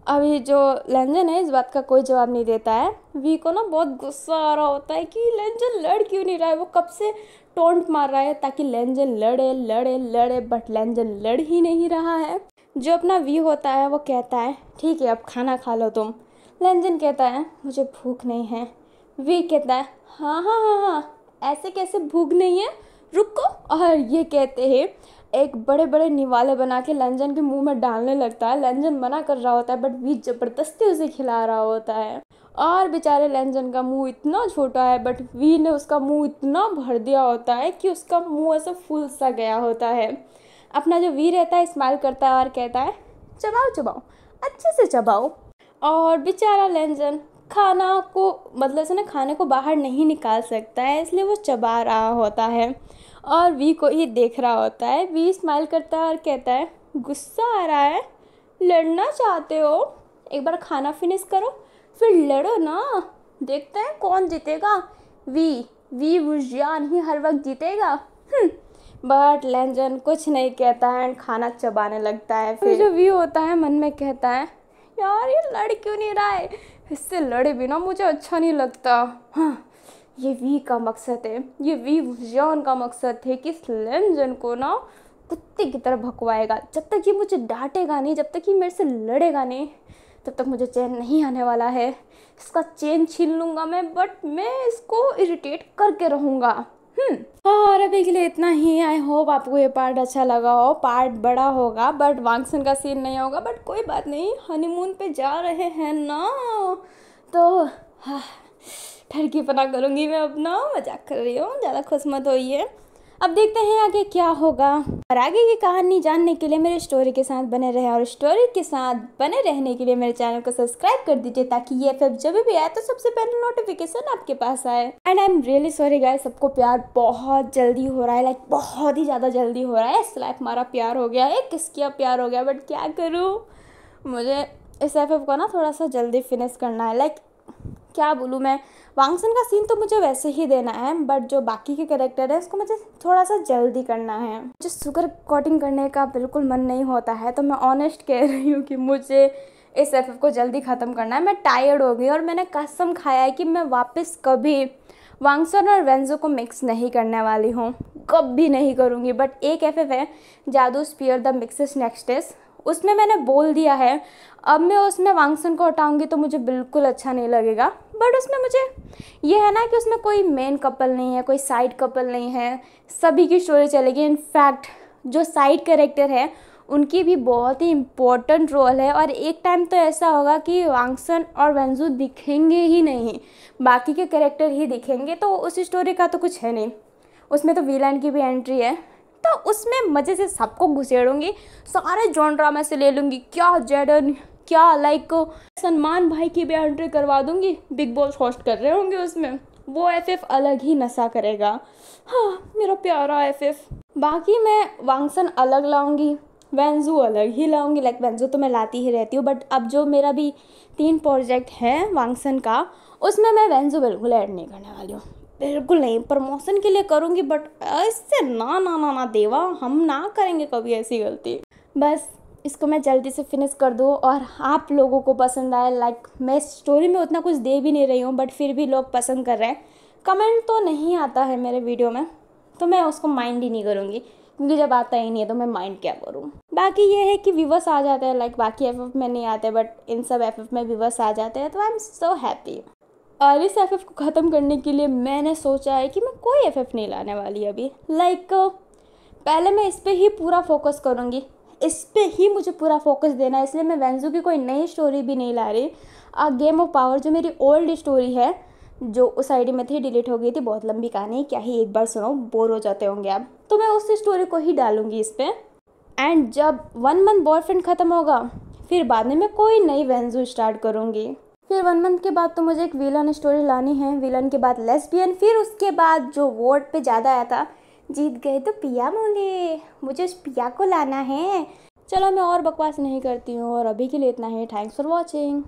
अभी जो लंजन है इस बात का कोई जवाब नहीं देता है। वी को ना बहुत गुस्सा आ रहा होता है कि लंजन लड़ क्यों नहीं रहा है, वो कब से टोंट मार रहा है ताकि लंजन लड़े, बट लंजन लड़ ही नहीं रहा है। जो अपना वी होता है वो कहता है ठीक है अब खाना खा लो तुम। लंजन कहता है मुझे भूख नहीं है। वी कहता है हाँ, ऐसे कैसे भूख नहीं है, रुको। और ये कहते हैं एक बड़े बड़े निवाले बना के लंजन के मुंह में डालने लगता है। लंजन मना कर रहा होता है बट वी ज़बरदस्ती उसे खिला रहा होता है। और बेचारे लंजन का मुंह इतना छोटा है बट वी ने उसका मुंह इतना भर दिया होता है कि उसका मुंह ऐसा फूल सा गया होता है। अपना जो वी रहता है स्माइल करता है और कहता है चबाओ अच्छे से चबाओ। और बेचारा लंजन खाना को मतलब से ना खाने को बाहर नहीं निकाल सकता है, इसलिए वो चबा रहा होता है और वी को ही देख रहा होता है। वी स्माइल करता है और कहता है गुस्सा आ रहा है, लड़ना चाहते हो, एक बार खाना फिनिश करो फिर लड़ो ना, देखते हैं कौन जीतेगा। वी वुजियान ही हर वक्त जीतेगा। बट लंजन कुछ नहीं कहता है एंड खाना चबाने लगता है। फिर जो वी होता है मन में कहता है यार ये लड़ क्यों नहीं रहा है, इससे लड़े बिना मुझे अच्छा नहीं लगता। हाँ, ये वी का मकसद है, ये वी वुजियान का मकसद है कि इस लंजन को ना कुत्ते की तरह भगवाएगा। जब तक ये मुझे डांटेगा नहीं, जब तक ये मेरे से लड़ेगा नहीं, तब तक मुझे चैन नहीं आने वाला है। इसका चैन छीन लूँगा मैं, बट मैं इसको इरिटेट करके रहूँगा। और अभी के लिए इतना ही। आई होप आपको ये पार्ट अच्छा लगा हो। पार्ट बड़ा होगा बट वांगसुन का सीन नहीं होगा, बट कोई बात नहीं, हनीमून पे जा रहे हैं ना, तो ठरकीपना करूँगी मैं अपना, मजाक कर रही हूँ, ज़्यादा खुश मत होइए। अब देखते हैं आगे क्या होगा। और आगे की कहानी जानने के लिए मेरे स्टोरी के साथ बने रहें, और स्टोरी के साथ बने रहने के लिए मेरे चैनल को सब्सक्राइब कर दीजिए ताकि ये फिर जब भी आए तो सबसे पहले नोटिफिकेशन आपके पास आए। And I am really sorry guys, सबको प्यार बहुत जल्दी हो रहा है, लाइक बहुत ही ज़्यादा जल्दी हो रहा है। इस लाइफ हमारा प्यार हो गया है, किसका प्यार हो गया, बट क्या करूँ, मुझे इस एफ को ना थोड़ा सा जल्दी फिनिश करना है। लाइक क्या बोलूँ मैं, वांगसुन का सीन तो मुझे वैसे ही देना है, बट जो बाकी के कैरेक्टर है उसको मुझे थोड़ा सा जल्दी करना है। मुझे शुगर कोटिंग करने का बिल्कुल मन नहीं होता है, तो मैं ऑनेस्ट कह रही हूँ कि मुझे इस एफएफ को जल्दी ख़त्म करना है। मैं टायर्ड हो गई और मैंने कसम खाया है कि मैं वापस कभी वांगसन और वेंजो को मिक्स नहीं करने वाली हूँ, कभी नहीं करूँगी। बट एक एफएफ है जादू स्पीयर द मिक्सेस नेक्स्टेस, उसमें मैंने बोल दिया है अब मैं उसमें वांगसन को हटाऊंगी तो मुझे बिल्कुल अच्छा नहीं लगेगा। बट उसमें मुझे ये है ना कि उसमें कोई मेन कपल नहीं है, कोई साइड कपल नहीं है, सभी की स्टोरी चलेगी। इनफैक्ट जो साइड कैरेक्टर है उनकी भी बहुत ही इम्पोर्टेंट रोल है और एक टाइम तो ऐसा होगा कि वांगसन और वेंजू दिखेंगे ही नहीं, बाकी के कैरेक्टर ही दिखेंगे। तो उस स्टोरी का तो कुछ है नहीं, उसमें तो विलन की भी एंट्री है, तो उसमें मज़े से सबको घुसेड़ूंगी, सारे जॉनरा में से ले लूँगी। क्या जेडन, क्या लाइक सलमान भाई की भी एंट्री करवा दूँगी, बिग बॉस होस्ट कर रहे होंगे उसमें, वो एफएफ अलग ही नशा करेगा। हाँ मेरा प्यारा एफएफ। बाकी मैं वांगसन अलग लाऊंगी, वेंजू अलग ही लाऊंगी। लाइक वेंजू तो मैं लाती ही रहती हूँ, बट अब जो मेरा भी 3 प्रोजेक्ट है वांगसन का, उसमें मैं वेंजू बिल्कुल ऐड नहीं करने वाली हूँ, बिल्कुल नहीं। प्रमोशन के लिए करूँगी बट इससे ना ना ना ना देवा, हम ना करेंगे कभी ऐसी गलती। बस इसको मैं जल्दी से फिनिश कर दूँ और आप लोगों को पसंद आए। लाइक मैं स्टोरी में उतना कुछ दे भी नहीं रही हूँ बट फिर भी लोग पसंद कर रहे हैं। कमेंट तो नहीं आता है मेरे वीडियो में तो मैं उसको माइंड ही नहीं करूँगी, क्योंकि जब आता ही नहीं है तो मैं माइंड क्या करूँ। बाकी ये है कि व्यूवर्स आ जाते हैं, लाइक बाकी एफएफ में नहीं आते बट इन सब एफएफ में व्यूवर्स आ जाते हैं, तो आई एम सो हैप्पी। और इस एफएफ को ख़त्म करने के लिए मैंने सोचा है कि मैं कोई एफएफ नहीं लाने वाली अभी। लाइक पहले मैं इस पर ही पूरा फोकस करूँगी, इस पे ही मुझे पूरा फोकस देना है, इसलिए मैं वेंजू की कोई नई स्टोरी भी नहीं ला रही। गेम ऑफ पावर जो मेरी ओल्ड स्टोरी है जो उस आईडी में थी, डिलीट हो गई थी, बहुत लंबी कहानी, क्या ही एक बार सुनो, बोर हो जाते होंगे आप, तो मैं उस स्टोरी को ही डालूंगी इस पर। एंड जब 1 मंथ बॉयफ्रेंड ख़त्म होगा फिर बाद में मैं कोई नई वेंजू स्टार्ट करूँगी। फिर 1 मंथ के बाद तो मुझे एक विलन स्टोरी लानी है, विलन के बाद लेस्बियन, फिर उसके बाद जो वोट पे ज़्यादा आया था, जीत गए तो पिया बोले, मुझे उस पिया को लाना है। चलो मैं और बकवास नहीं करती हूँ और अभी के लिए इतना ही। Thanks for watching.